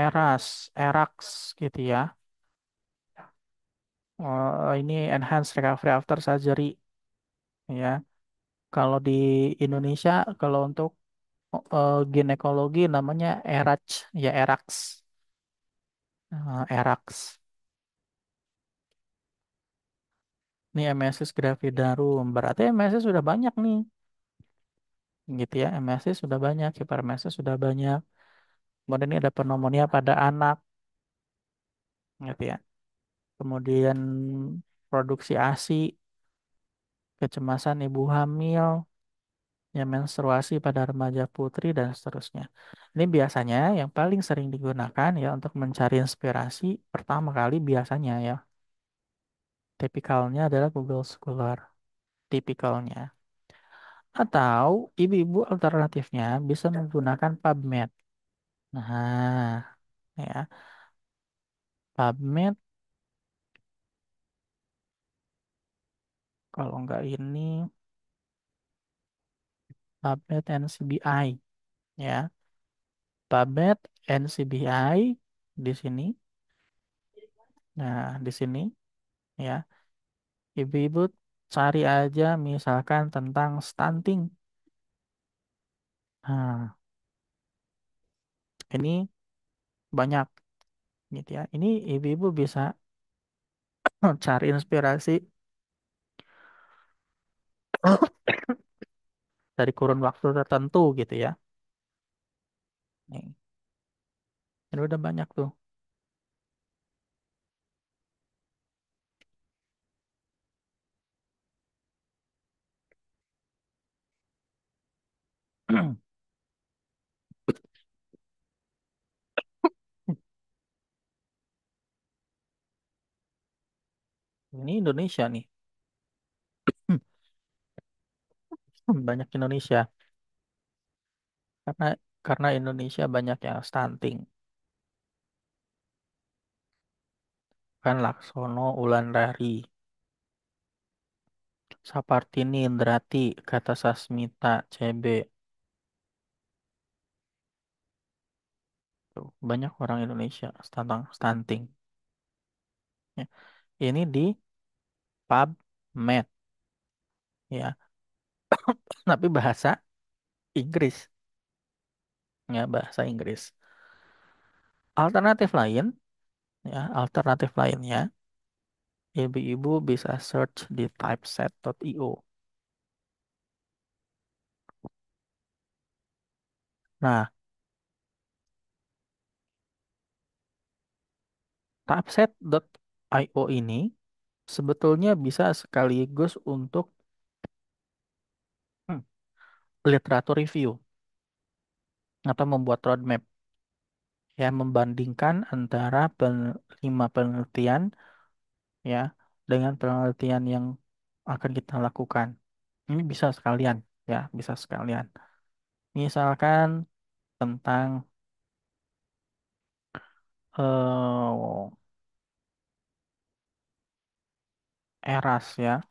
erax, gitu ya. Oh, ini enhanced recovery after surgery, ya. Kalau di Indonesia, kalau untuk ginekologi namanya ERAC, ya ERAX, ERAX. Ini MSS gravidarum, berarti MSS sudah banyak nih, gitu ya. MSS sudah banyak, hipermesis sudah banyak. Kemudian ini ada pneumonia pada anak, gitu ya. Kemudian produksi ASI, kecemasan ibu hamil, ya menstruasi pada remaja putri dan seterusnya. Ini biasanya yang paling sering digunakan ya untuk mencari inspirasi pertama kali biasanya ya. Tipikalnya adalah Google Scholar, tipikalnya. Atau ibu-ibu alternatifnya bisa menggunakan PubMed. Nah, ya, PubMed kalau nggak ini PubMed NCBI ya. PubMed NCBI di sini. Nah, di sini ya. Ibu-ibu cari aja misalkan tentang stunting. Nah, ini banyak gitu ya. Ini ibu-ibu bisa cari inspirasi dari kurun waktu tertentu gitu ya. Nih, ini udah banyak tuh. Ini Indonesia nih. Banyak Indonesia. Karena Indonesia banyak yang stunting. Kan Laksono Wulandari, Sapartini Indrati, Kata Sasmita, CB. Tuh, banyak orang Indonesia stunting. Ya. Ini di PubMed ya. Tapi bahasa Inggris ya, bahasa Inggris. Alternatif lain ya, alternatif lainnya ibu-ibu bisa search di typeset.io. Nah, typeset.io ini sebetulnya bisa sekaligus untuk hmm, literatur review atau membuat roadmap ya, membandingkan antara 5 penelitian ya dengan penelitian yang akan kita lakukan. Ini bisa sekalian ya, bisa sekalian. Misalkan tentang eh eras ya,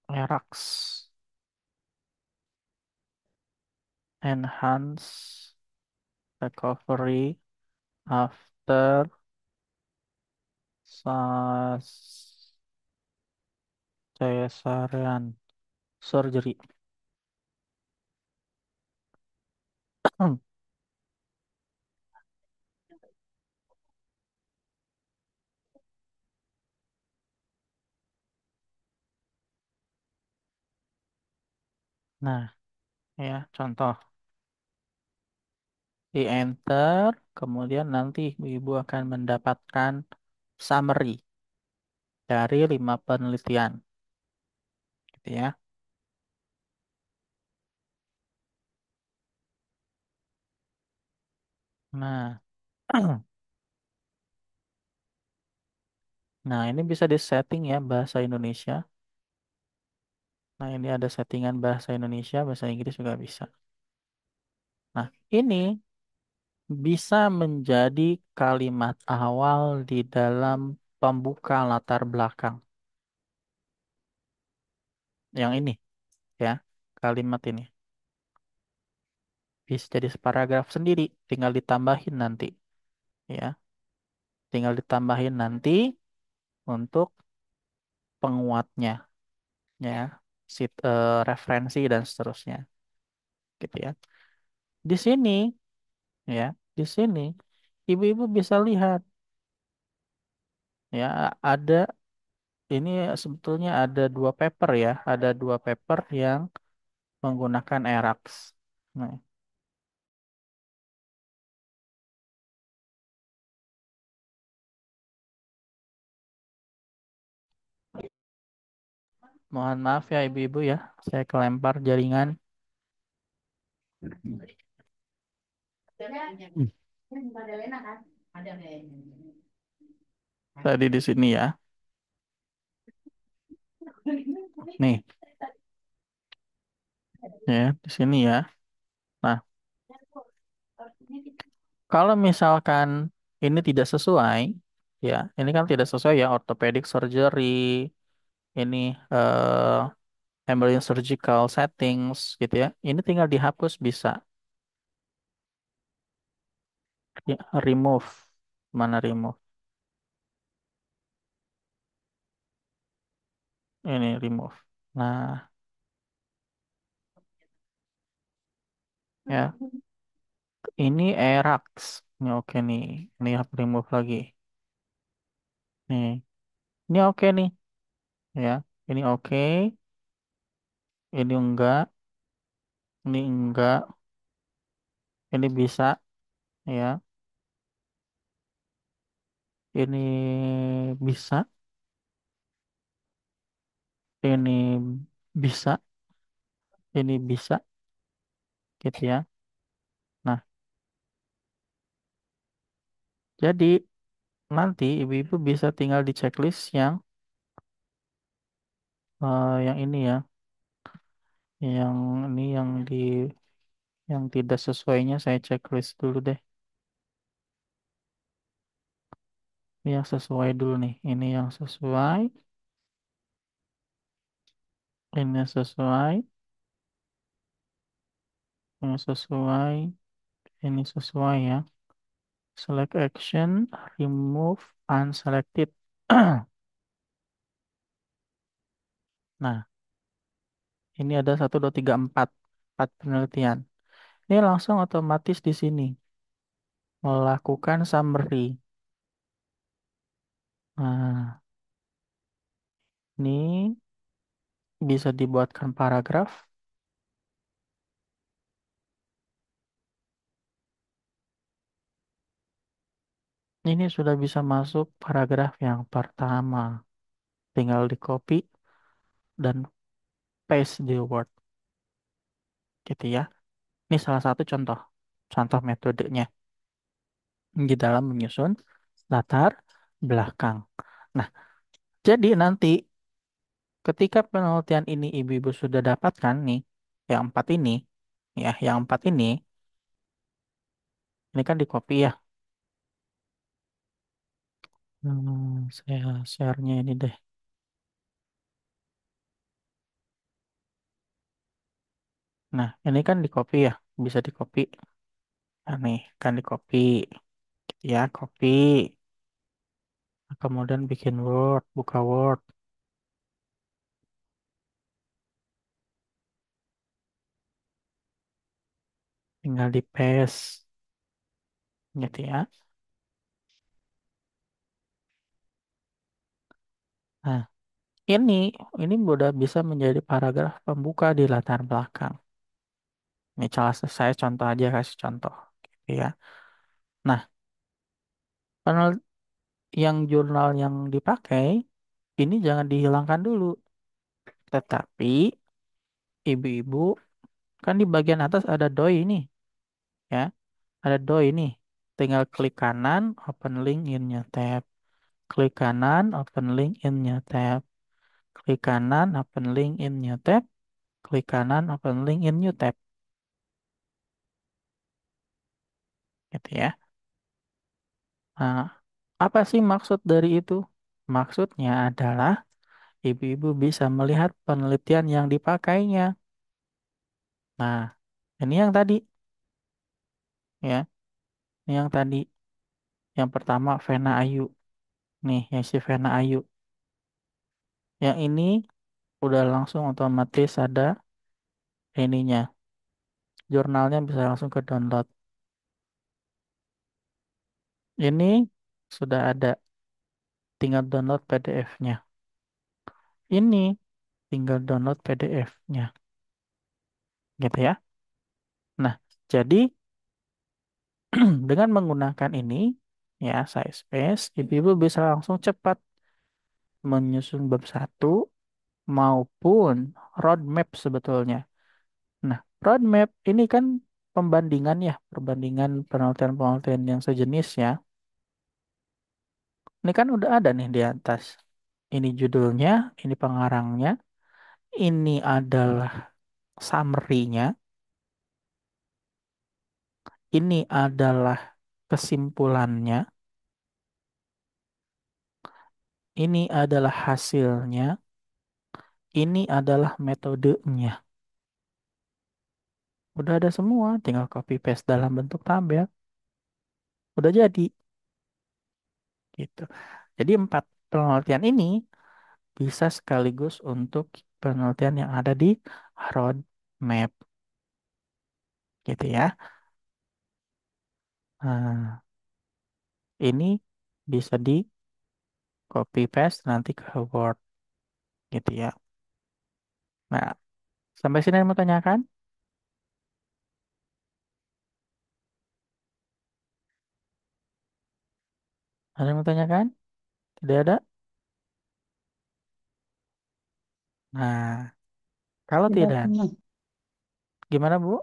eraks, enhance recovery after cesarean surgery. Nah, ya contoh di enter, kemudian nanti ibu akan mendapatkan summary dari 5 penelitian, gitu ya. Nah, nah ini bisa disetting ya bahasa Indonesia. Nah, ini ada settingan bahasa Indonesia, bahasa Inggris juga bisa. Nah, ini bisa menjadi kalimat awal di dalam pembuka latar belakang. Yang ini ya, kalimat ini. Bisa jadi separagraf sendiri, tinggal ditambahin nanti ya. Tinggal ditambahin nanti untuk penguatnya ya, referensi dan seterusnya gitu ya. Di sini ya, di sini ibu-ibu bisa lihat ya, ada ini sebetulnya ada 2 paper ya, ada 2 paper yang menggunakan ERAX. Nah, mohon maaf ya ibu-ibu ya, saya kelempar jaringan. Hmm. Tadi di sini ya. Nih, Ya, di sini ya. Nah, kalau misalkan ini tidak sesuai, ya, ini kan tidak sesuai ya orthopedic surgery, ini ambient surgical settings gitu ya. Ini tinggal dihapus bisa. Ya, remove. Mana remove? Ini remove. Nah, ya, ini erax. Ini oke nih. Ini remove lagi. Nih, ini oke nih. Ya, ini oke. Ini enggak. Ini enggak. Ini bisa. Ya, ini bisa. Ini bisa. Ini bisa. Gitu ya. Nah, jadi nanti ibu-ibu bisa tinggal di checklist yang ini ya. Yang ini yang tidak sesuainya saya checklist dulu deh. Ini yang sesuai dulu nih. Ini yang sesuai. Ini yang sesuai. Ini sesuai. Ini sesuai ya. Select action. Remove unselected. Nah, ini ada satu, dua, tiga, empat. Empat penelitian. Ini langsung otomatis di sini. Melakukan summary. Nah, ini bisa dibuatkan paragraf. Ini sudah bisa masuk paragraf yang pertama. Tinggal di copy dan paste di Word. Gitu ya. Ini salah satu contoh. Contoh metodenya di dalam menyusun latar belakang. Nah, jadi nanti ketika penelitian ini ibu-ibu sudah dapatkan nih, yang empat ini, ya, yang empat ini kan di copy ya. Saya share-nya ini deh. Nah, ini kan di copy ya, bisa di copy. Nah, nih kan di copy, ya, copy. Kemudian bikin Word, buka Word, tinggal di paste, gitu ya. Nah, ini ini udah bisa menjadi paragraf pembuka di latar belakang. Ini salah saya contoh aja kasih contoh, gitu ya. Nah, panel yang jurnal yang dipakai ini jangan dihilangkan dulu, tetapi ibu-ibu kan di bagian atas ada doi ini, ya, ada doi ini. Tinggal klik kanan, open link in new tab. Klik kanan, open link in new tab. Klik kanan, open link in new tab. Klik kanan, open link in new tab. Gitu ya. Nah, apa sih maksud dari itu? Maksudnya adalah ibu-ibu bisa melihat penelitian yang dipakainya. Nah, ini yang tadi, ya. Ini yang tadi. Yang pertama, Vena Ayu. Nih, yang si Vena Ayu. Yang ini udah langsung otomatis ada ininya. Jurnalnya bisa langsung ke download. Ini sudah ada, tinggal download PDF-nya. Ini tinggal download PDF-nya. Gitu ya. Nah, jadi dengan menggunakan ini, ya, saya space, ibu-ibu bisa langsung cepat menyusun bab satu maupun roadmap sebetulnya. Nah, roadmap ini kan pembandingan ya, perbandingan penelitian-penelitian yang sejenis ya. Ini kan udah ada nih di atas. Ini judulnya, ini pengarangnya, ini adalah summary-nya, ini adalah kesimpulannya, ini adalah hasilnya, ini adalah metodenya. Udah ada semua, tinggal copy paste dalam bentuk tabel. Udah jadi gitu. Jadi empat penelitian ini bisa sekaligus untuk penelitian yang ada di roadmap gitu ya. Nah, ini bisa di copy paste nanti ke Word gitu ya. Nah, sampai sini ada yang mau tanyakan? Ada yang mau tanyakan? Tidak ada? Nah, kalau
Tidak
tidak,
pernah.
gimana Bu?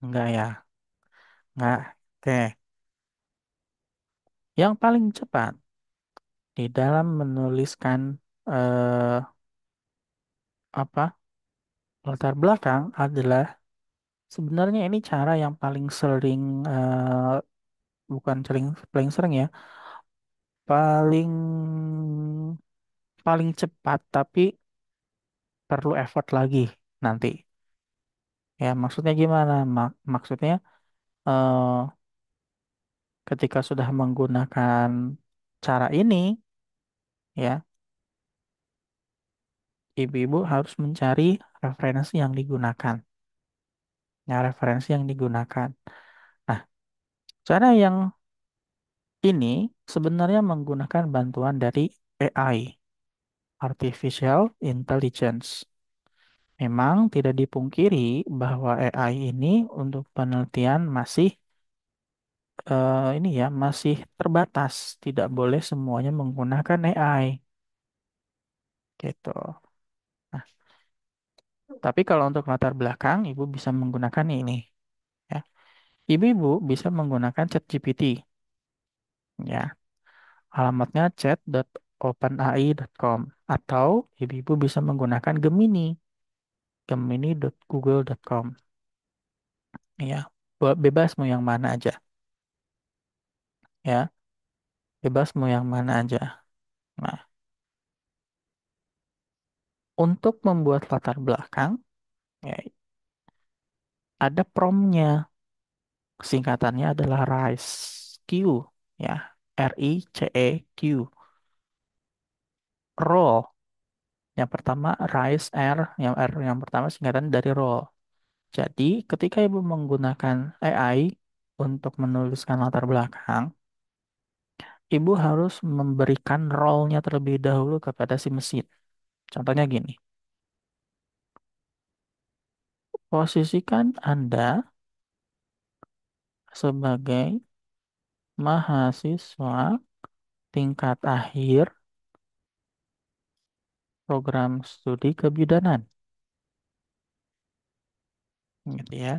Enggak ya? Enggak. Oke. Yang paling cepat di dalam menuliskan eh, apa latar belakang adalah sebenarnya ini cara yang paling sering bukan sering paling sering ya, paling paling cepat tapi perlu effort lagi nanti. Ya, maksudnya gimana? Maksudnya eh, ketika sudah menggunakan cara ini ya, ibu-ibu harus mencari referensi yang digunakan. Ya, referensi yang digunakan. Nah, cara yang ini sebenarnya menggunakan bantuan dari AI, Artificial Intelligence. Memang tidak dipungkiri bahwa AI ini untuk penelitian masih ini ya masih terbatas. Tidak boleh semuanya menggunakan AI gitu. Nah, tapi kalau untuk latar belakang, ibu bisa menggunakan ini ya. Ibu-ibu bisa menggunakan ChatGPT ya. Alamatnya chat.openai.com atau ibu-ibu bisa menggunakan Gemini, gemini.google.com ya. Bebas mau yang mana aja ya. Bebas mau yang mana aja. Nah, untuk membuat latar belakang, ya, ada promnya. Singkatannya adalah RISE-Q, ya. RICEQ. Role. Yang pertama RISE R, yang R yang pertama singkatan dari role. Jadi, ketika ibu menggunakan AI untuk menuliskan latar belakang, ibu harus memberikan role-nya terlebih dahulu kepada si mesin. Contohnya gini, posisikan Anda sebagai mahasiswa tingkat akhir program studi kebidanan, gitu ya,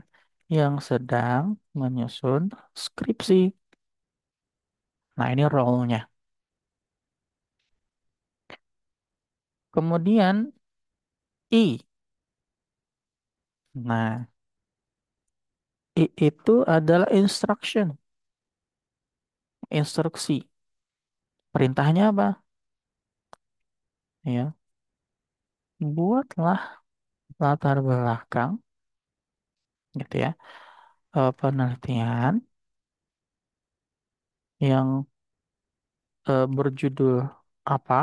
yang sedang menyusun skripsi. Nah, ini role-nya. Kemudian I. Nah, I itu adalah instruction, instruksi. Perintahnya apa? Ya, buatlah latar belakang, gitu ya, penelitian yang berjudul apa,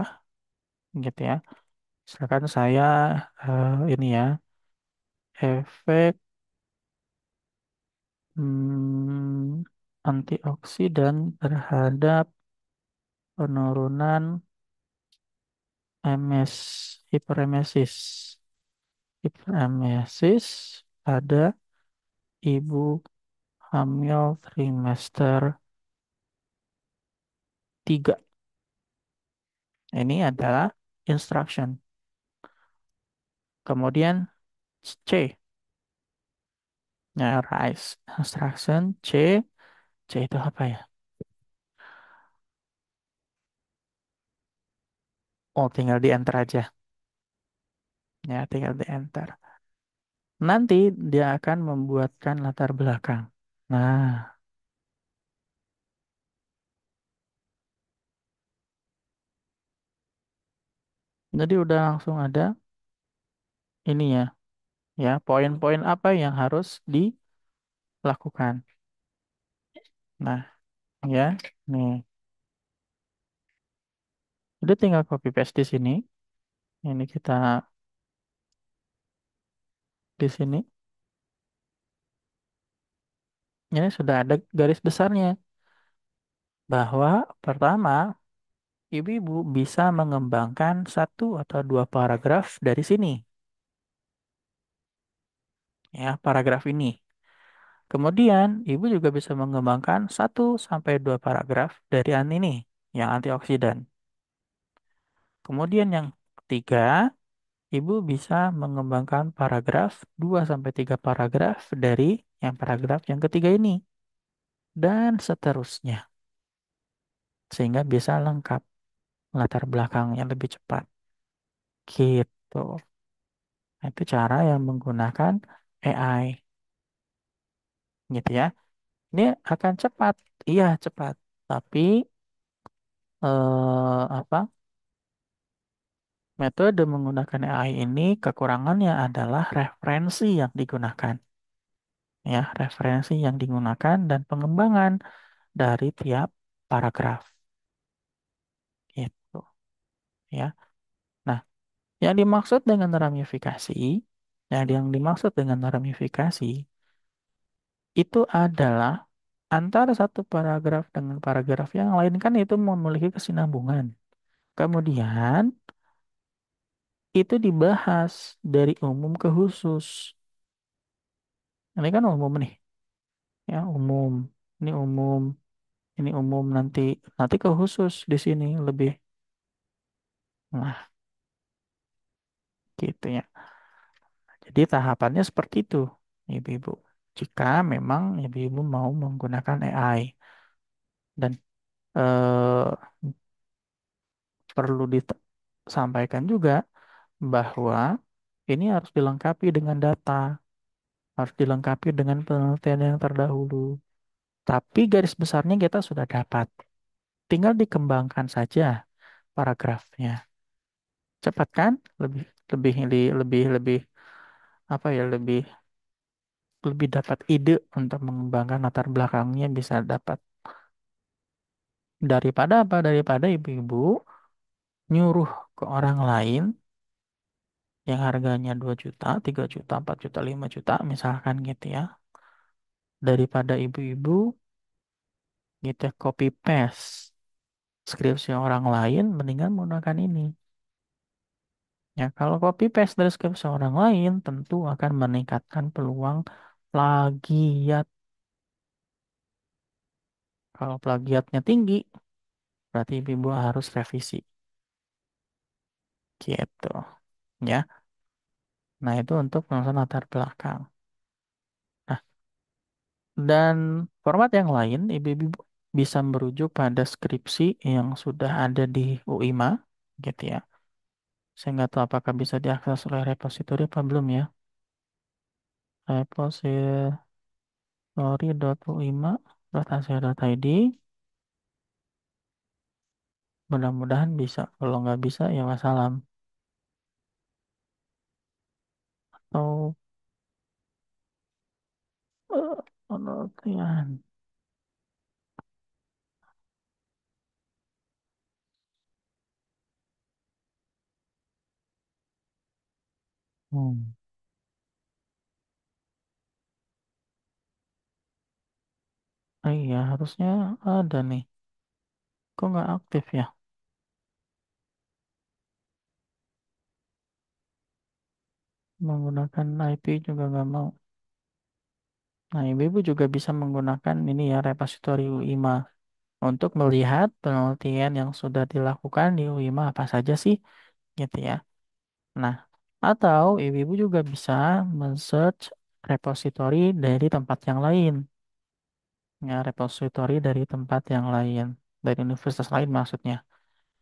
gitu ya. Misalkan saya ini ya, efek antioksidan terhadap penurunan MS, hiperemesis. Hiperemesis pada ibu hamil trimester 3. Ini adalah instruction. Kemudian C, ya, rise. Instruction C. C itu apa ya? Oh, tinggal di enter aja. Ya, tinggal di enter. Nanti dia akan membuatkan latar belakang. Nah, jadi udah langsung ada ini ya, ya poin-poin apa yang harus dilakukan. Nah, ya, nih, udah tinggal copy paste di sini. Ini kita di sini. Ini sudah ada garis besarnya bahwa pertama, ibu-ibu bisa mengembangkan satu atau dua paragraf dari sini, ya, paragraf ini. Kemudian, ibu juga bisa mengembangkan satu sampai dua paragraf dari ini, yang antioksidan. Kemudian yang ketiga, ibu bisa mengembangkan paragraf 2 sampai 3 paragraf dari yang paragraf yang ketiga ini dan seterusnya sehingga bisa lengkap latar belakangnya lebih cepat. Gitu. Nah, itu cara yang menggunakan AI gitu ya. Ini akan cepat. Iya, cepat. Tapi apa? Metode menggunakan AI ini kekurangannya adalah referensi yang digunakan. Ya, referensi yang digunakan dan pengembangan dari tiap paragraf. Gitu, ya. Nah, yang dimaksud dengan ramifikasi, yang dimaksud dengan ramifikasi itu adalah antara satu paragraf dengan paragraf yang lain kan itu memiliki kesinambungan. Kemudian itu dibahas dari umum ke khusus. Ini kan umum nih, ya umum. Ini umum, ini umum nanti nanti ke khusus di sini lebih. Nah, gitu ya. Jadi tahapannya seperti itu, ibu-ibu. Jika memang ibu-ibu mau menggunakan AI dan eh, perlu disampaikan juga bahwa ini harus dilengkapi dengan data, harus dilengkapi dengan penelitian yang terdahulu. Tapi garis besarnya kita sudah dapat. Tinggal dikembangkan saja paragrafnya. Cepat kan? Lebih lebih lebih lebih apa ya? Lebih dapat ide untuk mengembangkan latar belakangnya bisa dapat daripada apa? Daripada ibu-ibu nyuruh ke orang lain yang harganya 2 juta, 3 juta, 4 juta, 5 juta misalkan gitu ya. Daripada ibu-ibu gitu ya, copy paste skripsi orang lain mendingan menggunakan ini. Ya, kalau copy paste dari skripsi orang lain tentu akan meningkatkan peluang plagiat. Kalau plagiatnya tinggi, berarti ibu-ibu harus revisi. Gitu. Ya. Nah, itu untuk penulisan latar belakang. Nah, dan format yang lain, ibu-ibu bisa merujuk pada skripsi yang sudah ada di UIMA, gitu ya. Saya nggak tahu apakah bisa diakses oleh repositori apa belum ya. Repository.uima.ac.id. Mudah-mudahan bisa. Kalau nggak bisa, ya wassalam. Atau penelitian. Hmm. Iya, harusnya ada nih. Kok nggak aktif ya? Menggunakan IP juga nggak mau. Nah, ibu-ibu juga bisa menggunakan ini ya, repositori UIMA untuk melihat penelitian yang sudah dilakukan di UIMA apa saja sih, gitu ya. Nah, atau ibu-ibu juga bisa men-search repositori dari tempat yang lain, ya, repositori dari tempat yang lain, dari universitas lain maksudnya,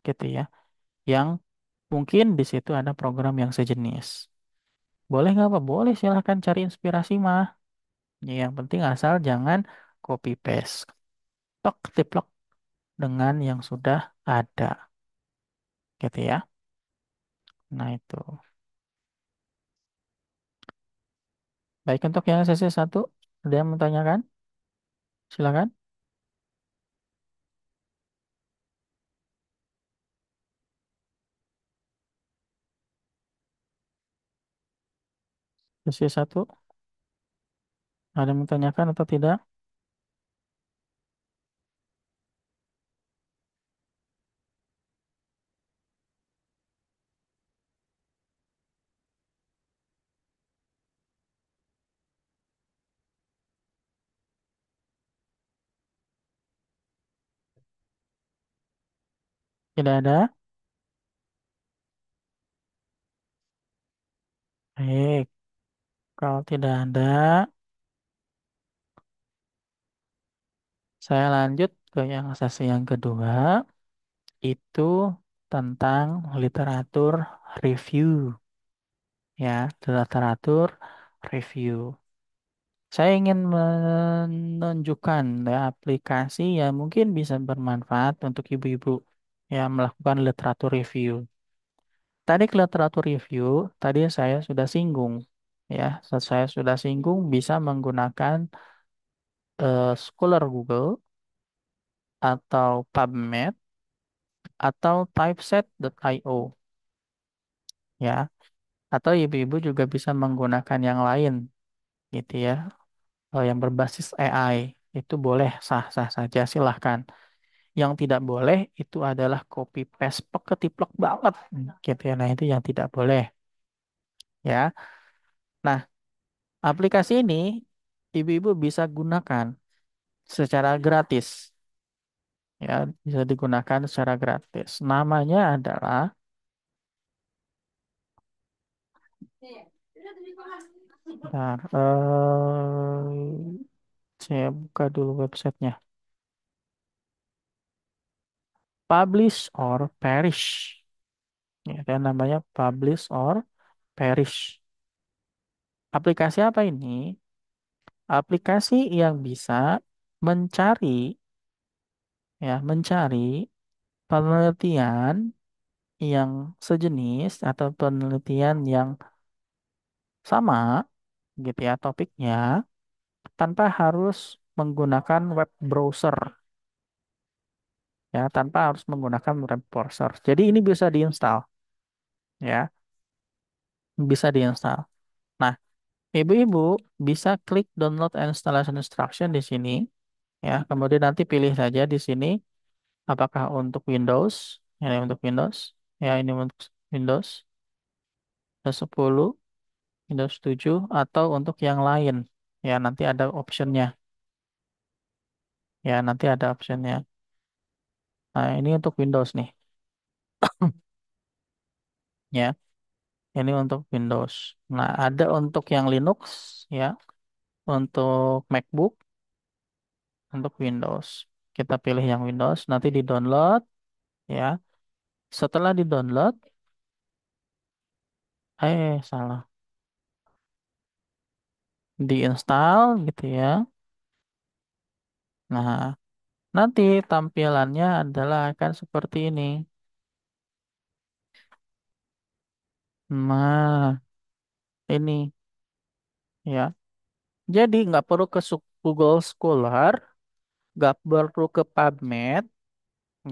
gitu ya. Yang Mungkin di situ ada program yang sejenis. Boleh nggak Pak? Boleh, silahkan cari inspirasi mah. Ya, yang penting asal jangan copy paste. Tok, tiplok dengan yang sudah ada. Gitu ya. Nah itu. Baik untuk yang sesi satu. Ada yang mau tanyakan? Silakan. Sesi satu. Ada yang mau tanyakan atau tidak? Tidak ada? Baik. Kalau tidak ada, saya lanjut ke yang sesi yang kedua. Itu tentang literatur review. Ya, literatur review. Saya ingin menunjukkan ya, aplikasi yang mungkin bisa bermanfaat untuk ibu-ibu yang melakukan literatur review. Tadi literatur review, tadi saya sudah singgung ya, saya sudah singgung bisa menggunakan Scholar Google atau PubMed atau typeset.io ya, atau ibu-ibu juga bisa menggunakan yang lain gitu ya, yang berbasis AI itu boleh sah-sah saja silahkan. Yang tidak boleh itu adalah copy paste ketiplok banget gitu ya. Nah, itu yang tidak boleh ya. Nah, aplikasi ini ibu-ibu bisa gunakan secara gratis ya, bisa digunakan secara gratis. Namanya adalah bentar, saya buka dulu websitenya. Publish or Perish. Ya, dan namanya Publish or Perish. Aplikasi apa ini? Aplikasi yang bisa mencari mencari penelitian yang sejenis atau penelitian yang sama gitu ya topiknya tanpa harus menggunakan web browser ya, tanpa harus menggunakan web browser. Jadi ini bisa diinstal ya, bisa diinstal. Nah, ibu-ibu bisa klik download installation instruction di sini ya. Kemudian nanti pilih saja di sini apakah untuk Windows, ini untuk Windows, ya ini untuk Windows 10, Windows 7 atau untuk yang lain. Ya, nanti ada optionnya. Ya, nanti ada optionnya. Nah, ini untuk Windows nih. Ya, ini untuk Windows. Nah, ada untuk yang Linux, ya, untuk MacBook, untuk Windows. Kita pilih yang Windows, nanti di-download, ya. Setelah di-download, salah. Di-install gitu ya. Nah, nanti tampilannya adalah akan seperti ini. Nah, ini ya. Jadi nggak perlu ke Google Scholar, nggak perlu ke PubMed,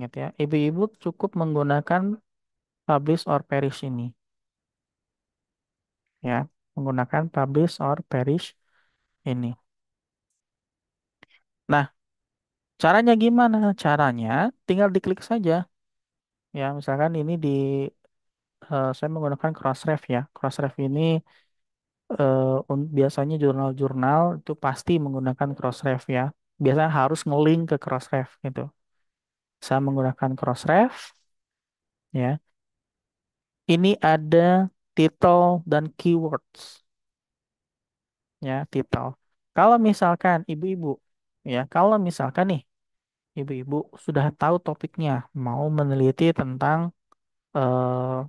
gitu ya. Ibu-ibu cukup menggunakan Publish or Perish ini, ya. Menggunakan Publish or Perish ini. Nah, caranya gimana? Caranya tinggal diklik saja, ya. Misalkan ini saya menggunakan Crossref ya. Crossref ini biasanya jurnal-jurnal itu pasti menggunakan Crossref ya. Biasanya harus ngelink ke Crossref gitu. Saya menggunakan Crossref, ya. Ini ada title dan keywords, ya, title. Kalau misalkan ibu-ibu, ya, kalau misalkan nih, ibu-ibu sudah tahu topiknya, mau meneliti tentang eh,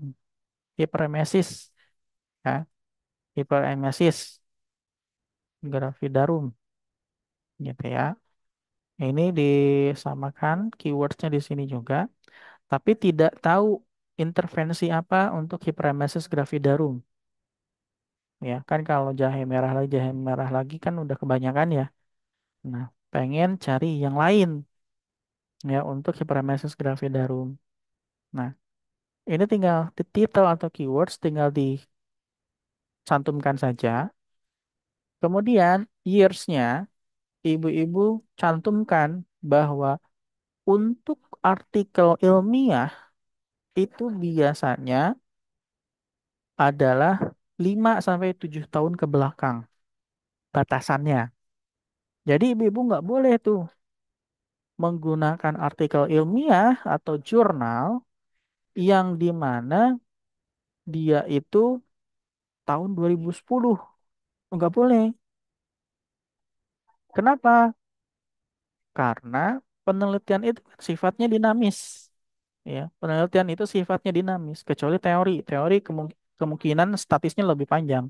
hiperemesis, ya, hiperemesis gravidarum, gitu ya. Ini disamakan keywordsnya di sini juga, tapi tidak tahu intervensi apa untuk hiperemesis gravidarum. Ya, kan kalau jahe merah lagi kan udah kebanyakan ya. Nah, pengen cari yang lain ya untuk hiperemesis gravidarum. Nah, ini tinggal di title atau keywords tinggal dicantumkan saja. Kemudian years-nya ibu-ibu cantumkan bahwa untuk artikel ilmiah itu biasanya adalah 5 sampai 7 tahun ke belakang batasannya. Jadi ibu-ibu nggak boleh tuh menggunakan artikel ilmiah atau jurnal yang di mana dia itu tahun 2010. Nggak boleh. Kenapa? Karena penelitian itu kan sifatnya dinamis. Ya, penelitian itu sifatnya dinamis, kecuali teori. Teori kemungkinan statisnya lebih panjang.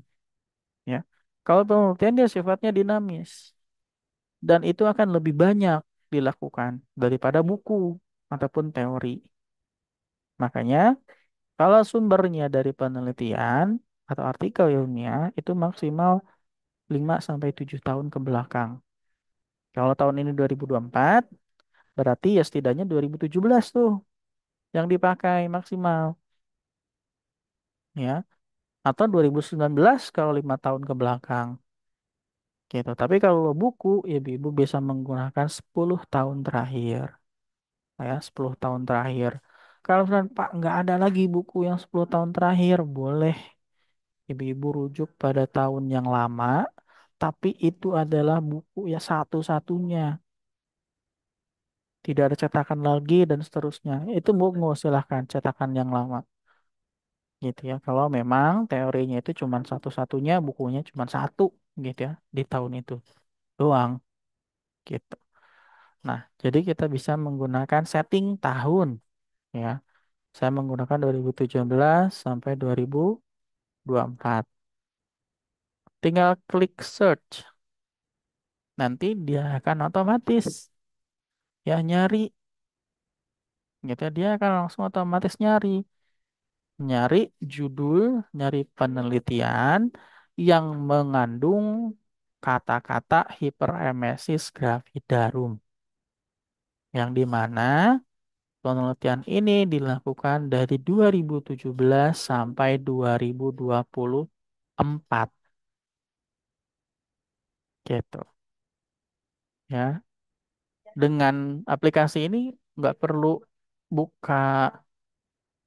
Ya, kalau penelitian dia sifatnya dinamis dan itu akan lebih banyak dilakukan daripada buku ataupun teori. Makanya kalau sumbernya dari penelitian atau artikel ilmiah itu maksimal 5 sampai 7 tahun ke belakang. Kalau tahun ini 2024, berarti ya setidaknya 2017 tuh yang dipakai maksimal, ya. Atau 2019 kalau 5 tahun ke belakang gitu. Tapi kalau buku ya ibu bisa menggunakan 10 tahun terakhir, ya 10 tahun terakhir. Kalau misalnya Pak nggak ada lagi buku yang 10 tahun terakhir, boleh ibu-ibu rujuk pada tahun yang lama, tapi itu adalah buku ya satu-satunya. Tidak ada cetakan lagi dan seterusnya. Itu monggo silahkan cetakan yang lama. Gitu ya. Kalau memang teorinya itu cuma satu-satunya, bukunya cuma satu gitu ya di tahun itu doang gitu. Nah, jadi kita bisa menggunakan setting tahun ya. Saya menggunakan 2017 sampai 2024. Tinggal klik search. Nanti dia akan otomatis ya nyari gitu ya. Dia akan langsung otomatis nyari. Nyari judul, nyari penelitian yang mengandung kata-kata hiperemesis gravidarum. Yang di mana penelitian ini dilakukan dari 2017 sampai 2024 gitu ya. Dengan aplikasi ini nggak perlu buka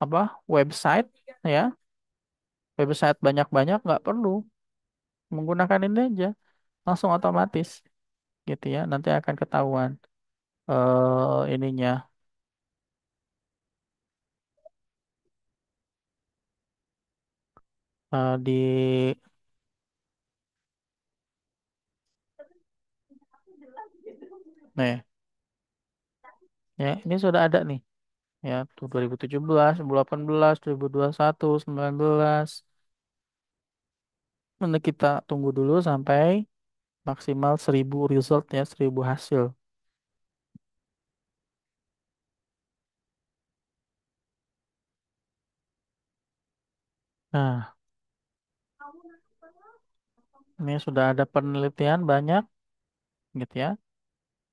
apa website ya, website banyak-banyak nggak perlu, menggunakan ini aja langsung otomatis gitu ya. Nanti akan ketahuan ininya di nih ya, ini sudah ada nih ya tuh 2017, 2018, 2021, 19. Nanti kita tunggu dulu sampai maksimal 1.000 result ya, 1.000 hasil. Nah, ini sudah ada penelitian banyak gitu ya.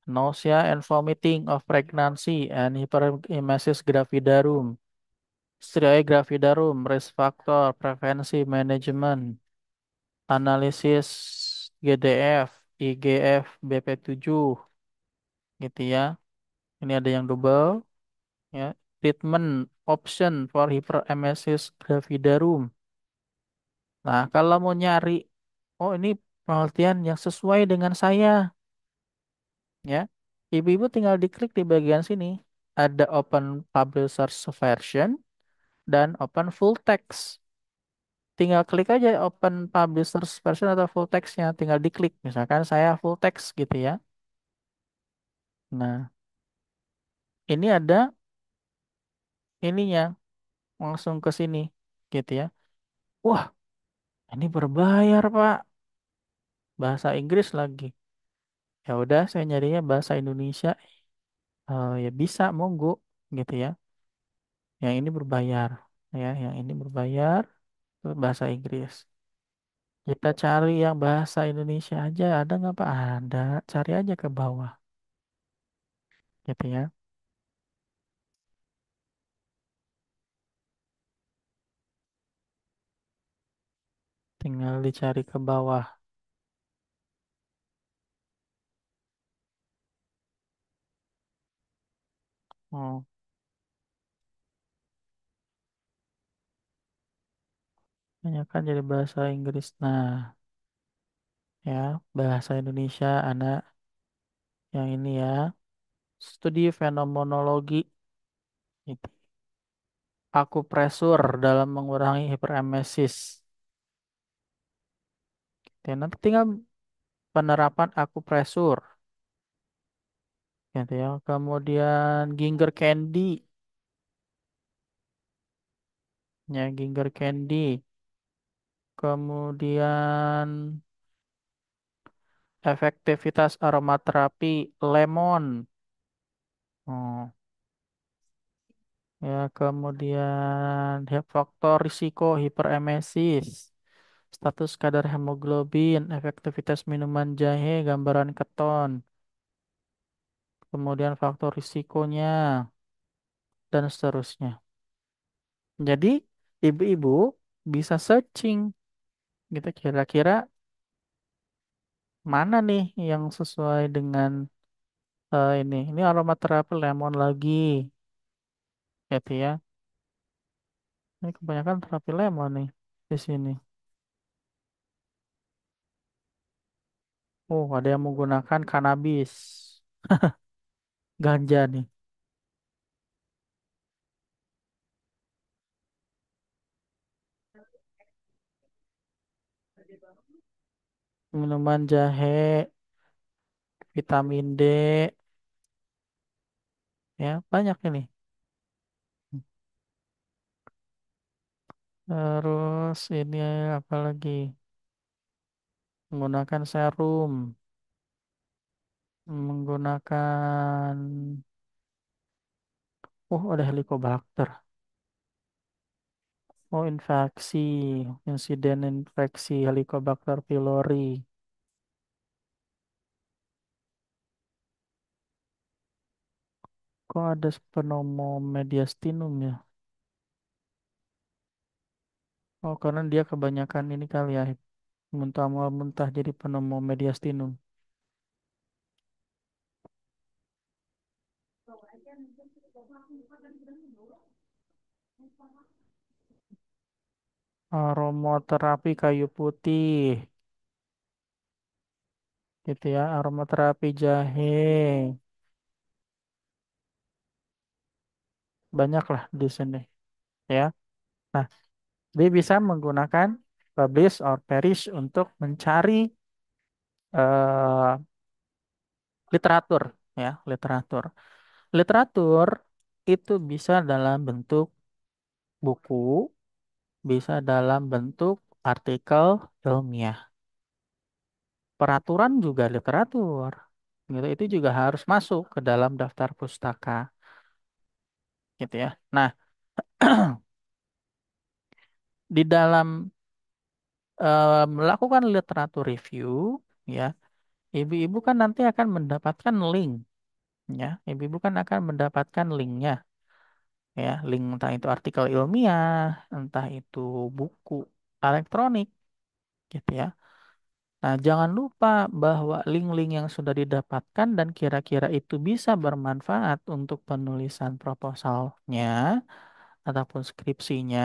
Nausea and vomiting of pregnancy and hyperemesis gravidarum. Striae gravidarum, risk factor, prevensi, manajemen, analisis GDF, IGF, BP7 gitu ya. Ini ada yang double ya. Treatment option for hyperemesis gravidarum. Nah, kalau mau nyari, oh ini penelitian yang sesuai dengan saya, ya. Ibu-ibu tinggal diklik di bagian sini. Ada open publishers version dan open full text. Tinggal klik aja open publishers version atau full textnya. Tinggal diklik. Misalkan saya full text gitu ya. Nah, ini ada ininya. langsung ke sini gitu ya. Wah, ini berbayar, Pak. Bahasa Inggris lagi. Ya udah, saya nyarinya bahasa Indonesia. Ya bisa, monggo gitu ya. Yang ini berbayar, ya. Yang ini berbayar, terus bahasa Inggris. Kita cari yang bahasa Indonesia aja, ada nggak Pak? Ada. Cari aja ke bawah, gitu ya. Tinggal dicari ke bawah. Oh, banyak kan jadi bahasa Inggris. Nah, ya bahasa Indonesia, anak yang ini ya. Studi fenomenologi. Gitu. Akupresur dalam mengurangi hiperemesis. Ya, nanti tinggal penerapan akupresur. Gitu ya. Kemudian Ginger Candy. Ya, Ginger Candy. Kemudian efektivitas aromaterapi lemon. Oh, ya, kemudian faktor risiko hiperemesis. Status kadar hemoglobin, efektivitas minuman jahe, gambaran keton. Kemudian faktor risikonya, dan seterusnya. Jadi, ibu-ibu bisa searching gitu kira-kira mana nih yang sesuai dengan ini. Ini aromaterapi lemon lagi, gitu ya. Ini kebanyakan terapi lemon nih di sini. Oh, ada yang menggunakan kanabis, ganja nih. Minuman jahe, vitamin D, ya banyak ini. Terus ini apa lagi? Menggunakan serum, menggunakan, ada helikobakter. Oh, infeksi, insiden infeksi Helicobacter pylori. Kok ada pneumomediastinum ya? Oh, karena dia kebanyakan ini kali ya, muntah mual muntah jadi pneumomediastinum. Aromaterapi kayu putih, gitu ya. Aromaterapi jahe, banyak lah di sini, ya. Nah, dia bisa menggunakan publish or perish untuk mencari eh, literatur, ya, literatur. Literatur itu bisa dalam bentuk buku, bisa dalam bentuk artikel ilmiah. Peraturan juga literatur. Gitu. Itu juga harus masuk ke dalam daftar pustaka, gitu ya. Nah, di dalam melakukan literatur review, ya, ibu-ibu kan nanti akan mendapatkan link, ya. Ibu-ibu kan akan mendapatkan linknya, ya, link entah itu artikel ilmiah, entah itu buku elektronik, gitu ya. Nah, jangan lupa bahwa link-link yang sudah didapatkan dan kira-kira itu bisa bermanfaat untuk penulisan proposalnya ataupun skripsinya,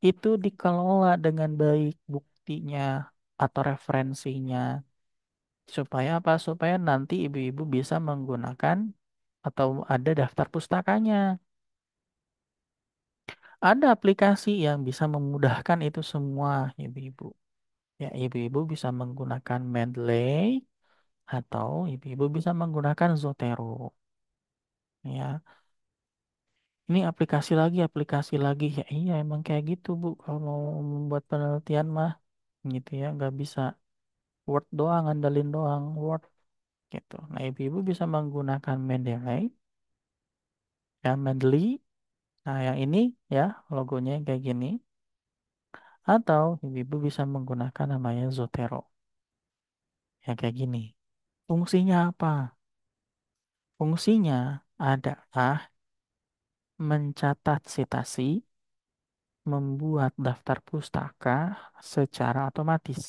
itu dikelola dengan baik buktinya atau referensinya. Supaya apa? Supaya nanti ibu-ibu bisa menggunakan atau ada daftar pustakanya. Ada aplikasi yang bisa memudahkan itu semua, ibu-ibu. Ya, ibu-ibu bisa menggunakan Mendeley atau ibu-ibu bisa menggunakan Zotero, ya. Ini aplikasi lagi. Ya iya emang kayak gitu Bu. Kalau mau membuat penelitian mah gitu ya, nggak bisa Word doang, andalin doang Word gitu. Nah ibu-ibu bisa menggunakan Mendeley, ya Mendeley. Nah yang ini ya logonya yang kayak gini. Atau ibu-ibu bisa menggunakan namanya Zotero, yang kayak gini. Fungsinya apa? Fungsinya adalah mencatat citasi, membuat daftar pustaka secara otomatis.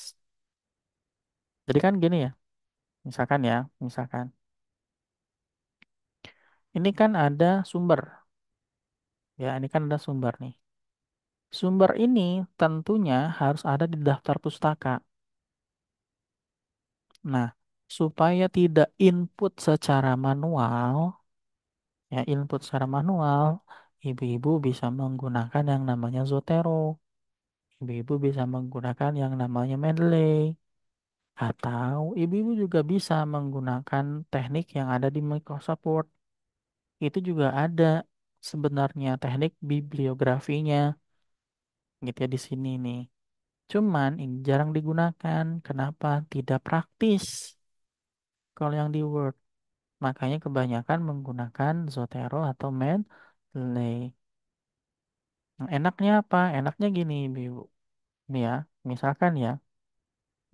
Jadi kan gini ya, misalkan ini kan ada sumber, ya ini kan ada sumber nih. Sumber ini tentunya harus ada di daftar pustaka. Nah, supaya tidak input secara manual, ya input secara manual, ibu-ibu bisa menggunakan yang namanya Zotero. Ibu-ibu bisa menggunakan yang namanya Mendeley. Atau ibu-ibu juga bisa menggunakan teknik yang ada di Microsoft Word. Itu juga ada sebenarnya teknik bibliografinya gitu ya di sini nih. Cuman ini jarang digunakan. Kenapa? Tidak praktis kalau yang di Word. Makanya kebanyakan menggunakan Zotero atau Mendeley. Nah, enaknya apa? Enaknya gini, Ibu. Nih ya, misalkan ya,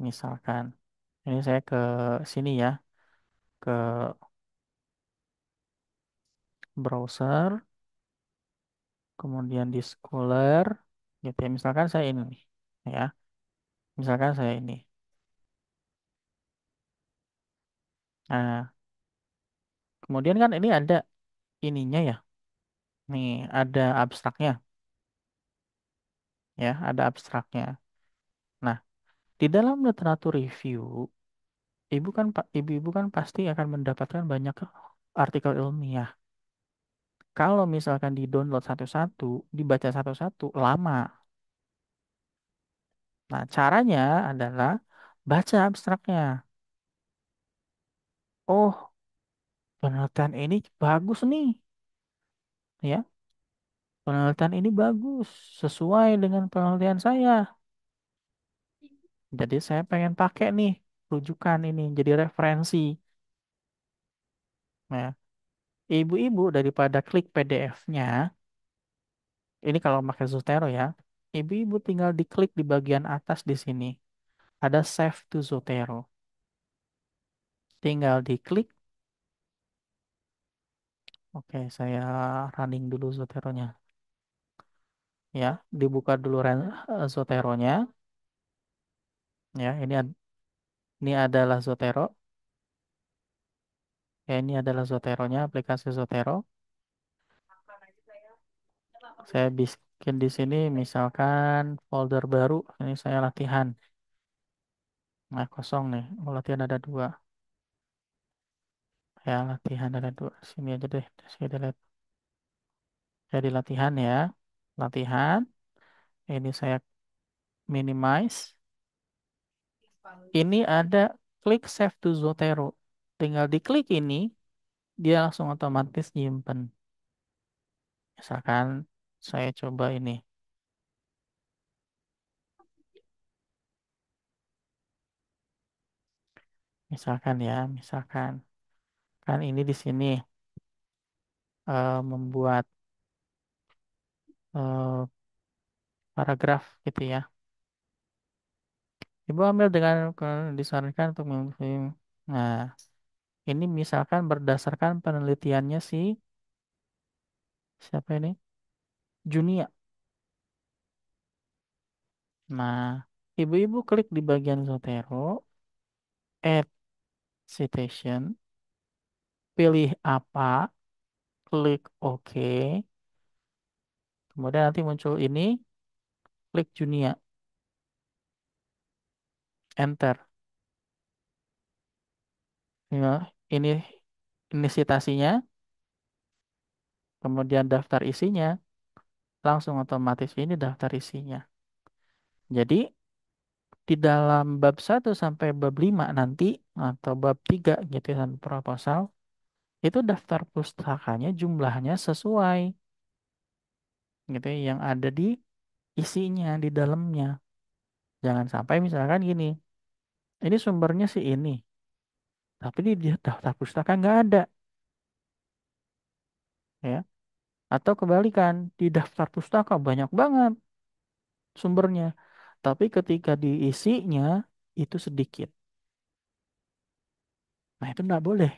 misalkan. Ini saya ke sini ya, ke browser, kemudian di Scholar, gitu ya. Misalkan saya ini nih, ya. Misalkan saya ini. Nah, kemudian kan ini ada ininya ya. Nih, ada abstraknya, ya, ada abstraknya. Nah, di dalam literatur review, ibu-ibu kan pasti akan mendapatkan banyak artikel ilmiah. Kalau misalkan di-download satu-satu, dibaca satu-satu, lama. Nah, caranya adalah baca abstraknya. Oh, penelitian ini bagus nih, ya. Penelitian ini bagus, sesuai dengan penelitian saya. Jadi saya pengen pakai nih rujukan ini jadi referensi. Nah, ibu-ibu daripada klik PDF-nya, ini kalau pakai Zotero ya, ibu-ibu tinggal diklik di bagian atas di sini. Ada Save to Zotero. Tinggal diklik. Oke, saya running dulu Zoteronya. Ya, dibuka dulu Zoteronya. Ya, ini adalah Zotero. Ya, ini adalah Zoteronya, aplikasi Zotero. Saya bikin di sini misalkan folder baru. Ini saya latihan. Nah, kosong nih. Oh, latihan ada dua. Ya, latihan ada dua. Sini aja deh. Saya delete. Jadi latihan ya. Latihan. Ini saya minimize. Ini ada klik save to Zotero. Tinggal diklik ini, dia langsung otomatis nyimpen. Misalkan saya coba ini. Misalkan ya, misalkan. Kan ini di sini membuat eh, paragraf gitu ya. Ibu ambil dengan disarankan untuk Nah, ini misalkan berdasarkan penelitiannya si siapa ini? Junia. Nah, ibu-ibu klik di bagian Zotero, add citation, pilih apa, klik OK. Kemudian nanti muncul ini, klik Junia, enter. Ya, ini citasinya, kemudian daftar isinya, langsung otomatis ini daftar isinya. Jadi di dalam bab 1 sampai bab 5 nanti atau bab 3 gitu ya, proposal itu daftar pustakanya jumlahnya sesuai. gitu ya, yang ada di isinya di dalamnya. Jangan sampai misalkan gini, ini sumbernya sih ini, tapi di daftar pustaka nggak ada, ya. Atau kebalikan, di daftar pustaka banyak banget sumbernya, tapi ketika diisinya itu sedikit. Nah, itu nggak boleh,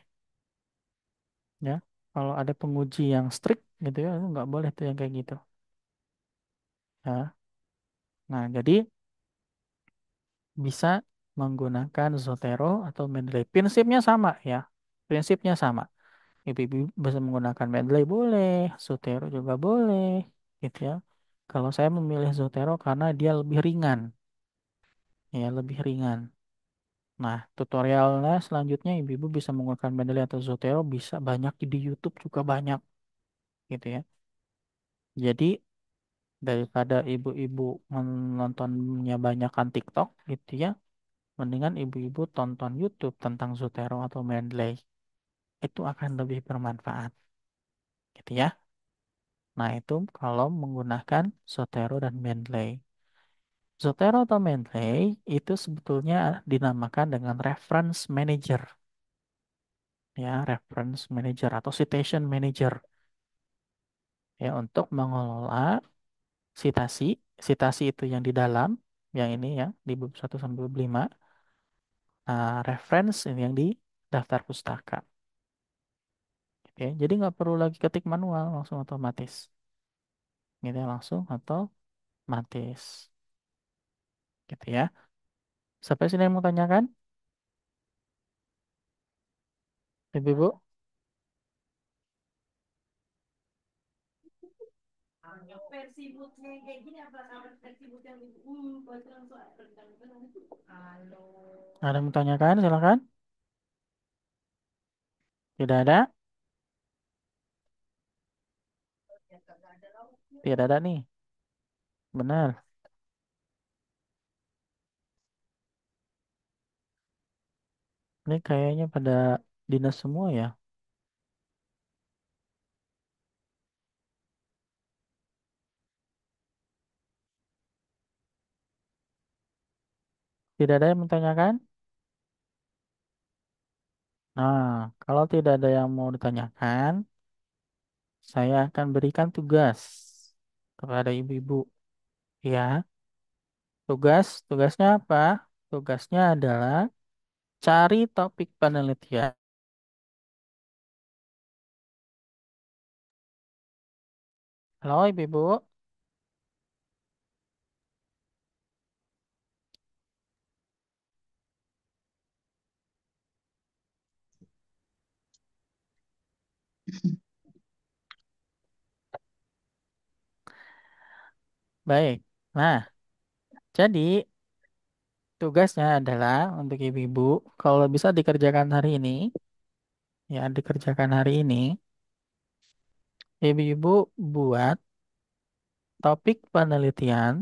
ya. Kalau ada penguji yang strict gitu ya, itu nggak boleh tuh yang kayak gitu. Ya. Nah, jadi bisa menggunakan Zotero atau Mendeley. Prinsipnya sama ya. Prinsipnya sama. Ibu-ibu bisa menggunakan Mendeley boleh, Zotero juga boleh, gitu ya. Kalau saya memilih Zotero karena dia lebih ringan, ya lebih ringan. Nah, tutorialnya selanjutnya ibu-ibu bisa menggunakan Mendeley atau Zotero bisa banyak di YouTube juga banyak, gitu ya. Jadi daripada ibu-ibu menontonnya banyakkan TikTok, gitu ya, mendingan ibu-ibu tonton YouTube tentang Zotero atau Mendeley. Itu akan lebih bermanfaat, gitu ya. Nah, itu kalau menggunakan Zotero dan Mendeley. Zotero atau Mendeley itu sebetulnya dinamakan dengan reference manager, ya, reference manager atau citation manager, ya, untuk mengelola citasi. Citasi itu yang di dalam, yang ini ya, di bab 1 sampai bab 5. Nah, reference ini yang di daftar pustaka. Oke, jadi nggak perlu lagi ketik manual, langsung otomatis. Gitu ya, langsung otomatis. Gitu ya. Sampai sini yang mau tanyakan, Ibu-ibu? Ada yang mau tanyakan? Silakan. Tidak ada? Tidak ada nih. Benar. Ini kayaknya pada dinas semua ya. Tidak ada yang menanyakan? Nah, kalau tidak ada yang mau ditanyakan, saya akan berikan tugas kepada ibu-ibu. Ya, tugasnya apa? Tugasnya adalah cari topik penelitian. Halo, ibu-ibu. Baik. Nah, jadi tugasnya adalah untuk ibu-ibu, kalau bisa dikerjakan hari ini, ya dikerjakan hari ini, ibu-ibu buat topik penelitian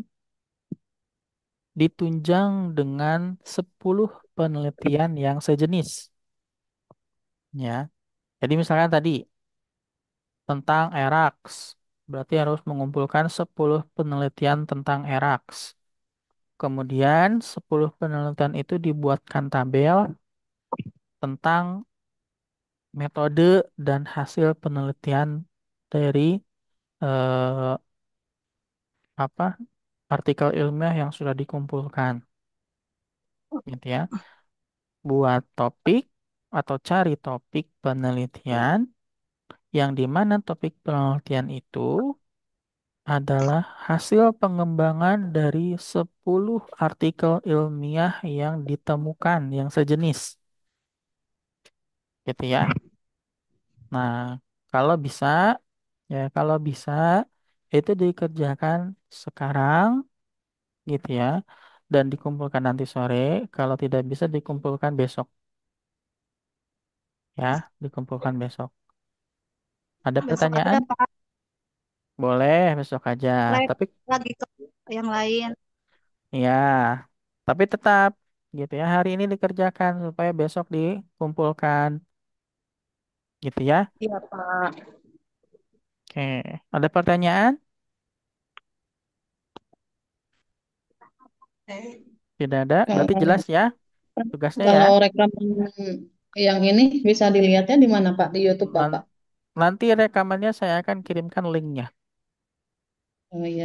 ditunjang dengan 10 penelitian yang sejenis, ya. Jadi misalkan tadi tentang erax, berarti harus mengumpulkan 10 penelitian tentang erax. Kemudian 10 penelitian itu dibuatkan tabel tentang metode dan hasil penelitian dari eh, apa artikel ilmiah yang sudah dikumpulkan, gitu ya. Buat topik atau cari topik penelitian yang di mana topik penelitian itu adalah hasil pengembangan dari 10 artikel ilmiah yang ditemukan yang sejenis, gitu ya. Nah, kalau bisa, ya kalau bisa itu dikerjakan sekarang, gitu ya, dan dikumpulkan nanti sore. Kalau tidak bisa dikumpulkan besok, ya, dikumpulkan besok. Ada
Besok aja
pertanyaan?
Pak.
Boleh besok aja.
Lab
Tapi
lagi ke yang lain.
ya, tapi tetap gitu ya. Hari ini dikerjakan supaya besok dikumpulkan, gitu ya.
Iya Pak.
Oke, ada pertanyaan? Tidak ada, berarti
Kalau
jelas ya tugasnya ya.
kalau rekaman yang ini bisa dilihatnya di mana Pak? Di YouTube
Nan-
Bapak?
Nanti rekamannya saya akan kirimkan linknya.
Oh iya.